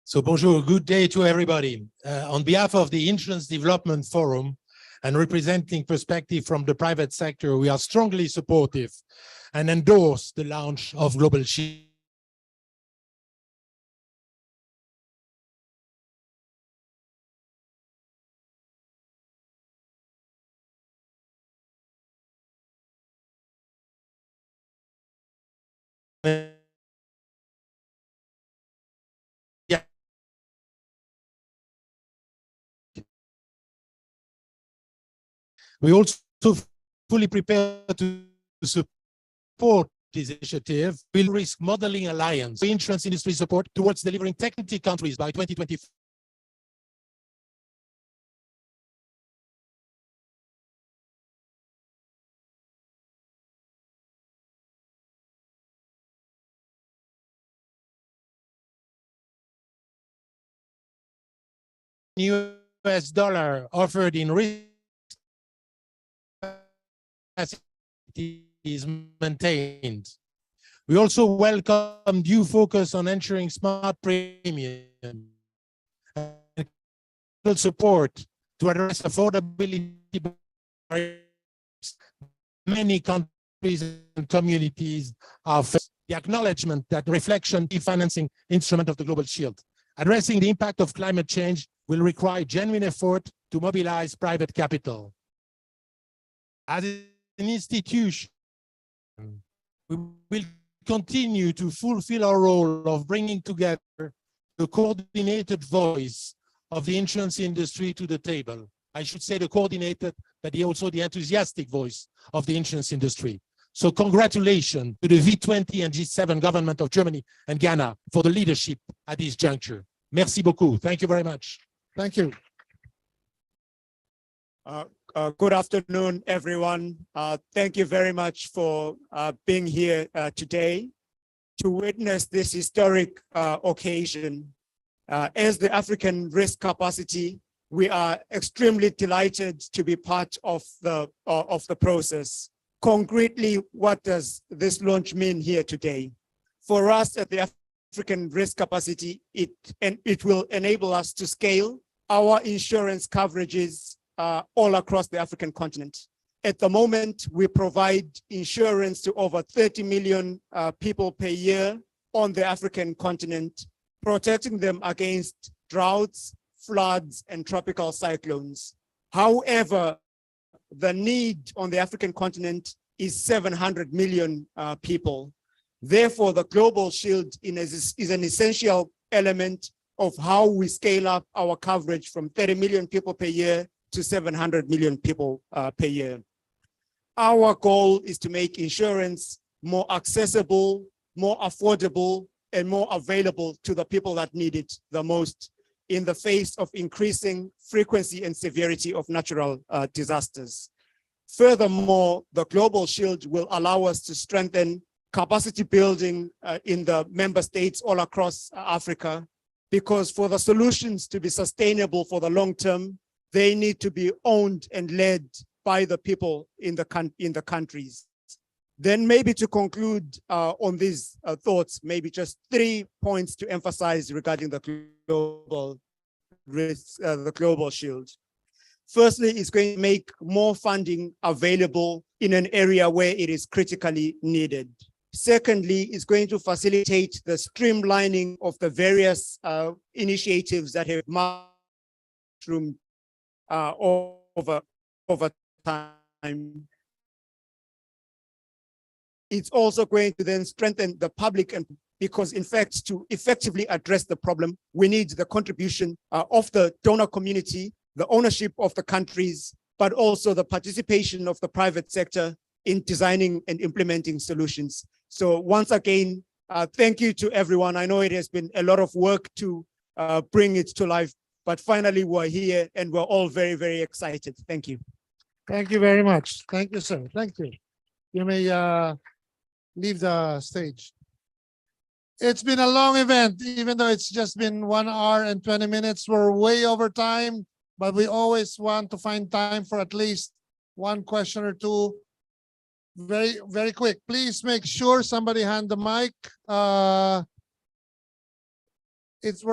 So bonjour, good day to everybody. On behalf of the Insurance Development Forum and representing perspective from the private sector, we are strongly supportive and endorse the launch of Global Shield. We also fully prepare to support initiative will risk modeling alliance insurance industry support towards delivering technically countries by 2024. US dollar offered in risk is maintained. We also welcome due focus on ensuring smart premium and support to address affordability. Many countries and communities are facing the acknowledgement that reflection is financing instrument of the Global Shield. Addressing the impact of climate change will require genuine effort to mobilize private capital. As an institution, we will continue to fulfill our role of bringing together the coordinated voice of the insurance industry to the table. I should say the coordinated, but also the enthusiastic voice of the insurance industry. So congratulations to the V20 and G7 government of Germany and Ghana for the leadership at this juncture. Merci beaucoup. Thank you very much. Thank you. Good afternoon, everyone. Thank you very much for being here today to witness this historic occasion. As the African Risk Capacity, we are extremely delighted to be part of the process. Concretely, what does this launch mean here today? For us at the African Risk Capacity, it will enable us to scale our insurance coverages all across the African continent. At the moment, we provide insurance to over 30 million people per year on the African continent, protecting them against droughts, floods, and tropical cyclones. However, the need on the African continent is 700 million people. Therefore, the Global Shield is an essential element of how we scale up our coverage from 30 million people per year to 700 million people per year. Our goal is to make insurance more accessible, more affordable, and more available to the people that need it the most in the face of increasing frequency and severity of natural disasters. Furthermore, the Global Shield will allow us to strengthen capacity building in the member states all across Africa, because for the solutions to be sustainable for the long term, they need to be owned and led by the people in the countries. Then maybe to conclude on these thoughts, maybe just 3 points to emphasize regarding the global risk, the Global Shield. Firstly, it's going to make more funding available in an area where it is critically needed. Secondly, it's going to facilitate the streamlining of the various initiatives that have mushroomed over time. It's also going to then strengthen the public, and because in fact, to effectively address the problem, we need the contribution of the donor community, the ownership of the countries, but also the participation of the private sector in designing and implementing solutions. So once again, thank you to everyone. I know it has been a lot of work to bring it to life, but finally we're here and we're all very, very excited. Thank you. Thank you very much. Thank you, sir. Thank you. You may leave the stage. It's been a long event, even though it's just been 1 hour and 20 minutes. We're way over time, but we always want to find time for at least one question or two. Very, very quick. Please make sure somebody hand the mic. We're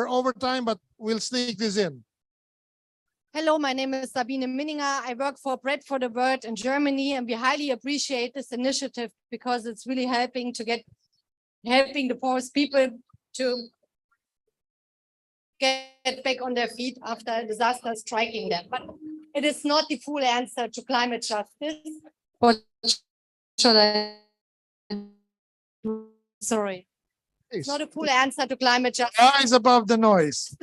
over time, but we'll sneak this in. Hello, my name is Sabine Minninger. I work for Bread for the World in Germany, and we highly appreciate this initiative because it's really helping the poorest people to get back on their feet after a disaster striking them. But it is not the full answer to climate justice. What should I? Sorry. It's not a full answer to climate justice. Rise above the noise.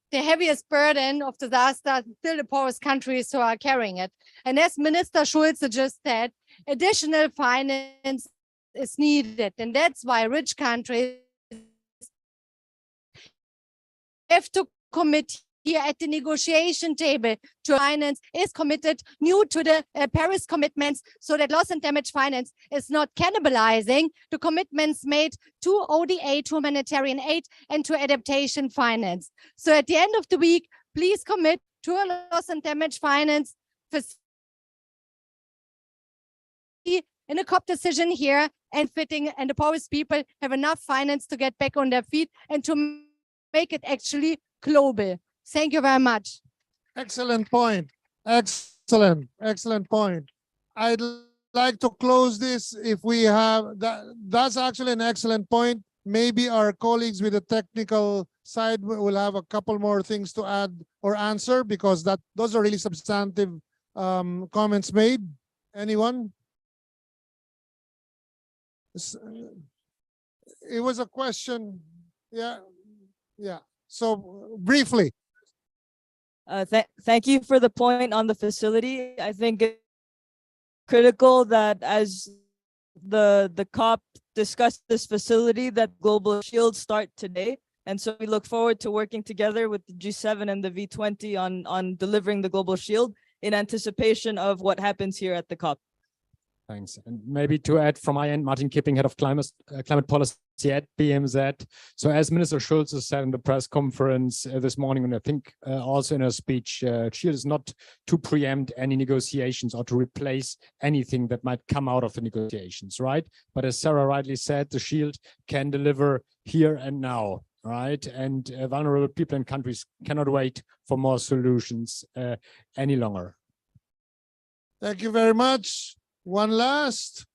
The heaviest burden of disaster is still the poorest countries who are carrying it. And as Minister Schulze just said, additional finance is needed. And that's why rich countries have to commit here at the negotiation table to finance is committed new to the Paris commitments so that loss and damage finance is not cannibalizing the commitments made to ODA, to humanitarian aid, and to adaptation finance. So at the end of the week, please commit to a loss and damage finance in a COP decision here and fitting, and the poorest people have enough finance to get back on their feet and to make it actually global. Thank you very much. Excellent point. Excellent point. I'd like to close this if we have that. That's actually an excellent point. Maybe our colleagues with the technical side will have a couple more things to add or answer, because those are really substantive comments made. Anyone? It was a question. Yeah. So briefly. Thank you for the point on the facility. I think it's critical that as the COP discussed this facility, that Global Shield start today. And so we look forward to working together with the G7 and the V20 on delivering the Global Shield in anticipation of what happens here at the COP. Thanks. And maybe to add from my end, Martin Kipping, Head of Climate Policy at BMZ. So as Minister Schulz said in the press conference this morning, and I think also in her speech, Shield is not to preempt any negotiations or to replace anything that might come out of the negotiations, right? But as Sarah rightly said, the Shield can deliver here and now, right? And vulnerable people and countries cannot wait for more solutions any longer. Thank you very much. One last,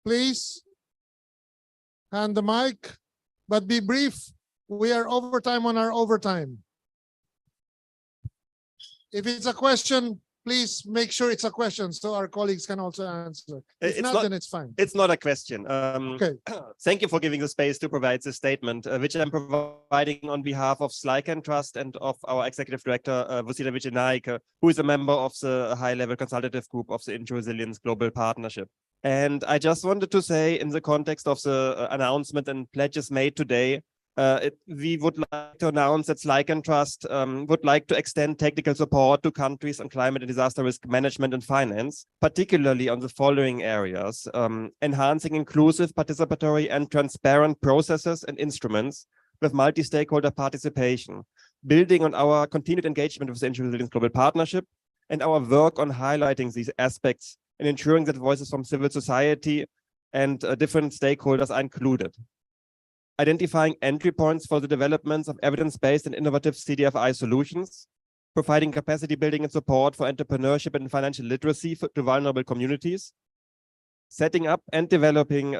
please, hand the mic, but be brief. We are overtime on our overtime. If it's a question, please make sure it's a question so our colleagues can also answer. If not, then it's fine. It's not a question. Okay. Thank you for giving the space to provide this statement, which I'm providing on behalf of Slycan Trust and of our Executive Director, Vosila Vicenaike, who is a member of the high-level consultative group of the Inter-Resilience Global Partnership. And I just wanted to say, in the context of the announcement and pledges made today, we would like to announce that Slycan Trust would like to extend technical support to countries on climate and disaster risk management and finance, particularly on the following areas: enhancing inclusive, participatory, and transparent processes and instruments with multi-stakeholder participation, building on our continued engagement with the Inter-Resilience Global Partnership and our work on highlighting these aspects and ensuring that voices from civil society and different stakeholders are included. Identifying entry points for the developments of evidence-based and innovative CDFI solutions, providing capacity building and support for entrepreneurship and financial literacy to vulnerable communities, setting up and developing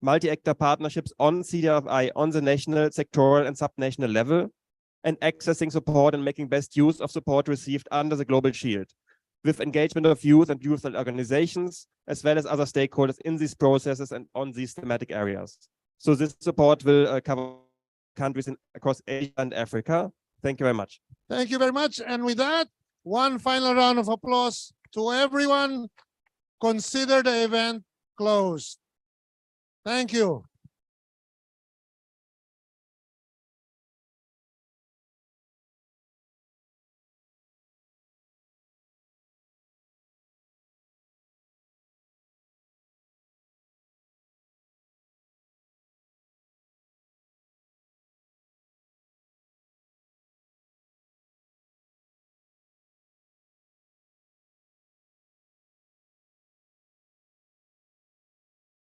multi-actor partnerships on CDFI on the national, sectoral, and subnational level, and accessing support and making best use of support received under the Global Shield, with engagement of youth and youth organizations, as well as other stakeholders in these processes and on these thematic areas. So this support will cover countries across Asia and Africa. Thank you very much. Thank you very much. And with that, one final round of applause to everyone. Consider the event closed. Thank you.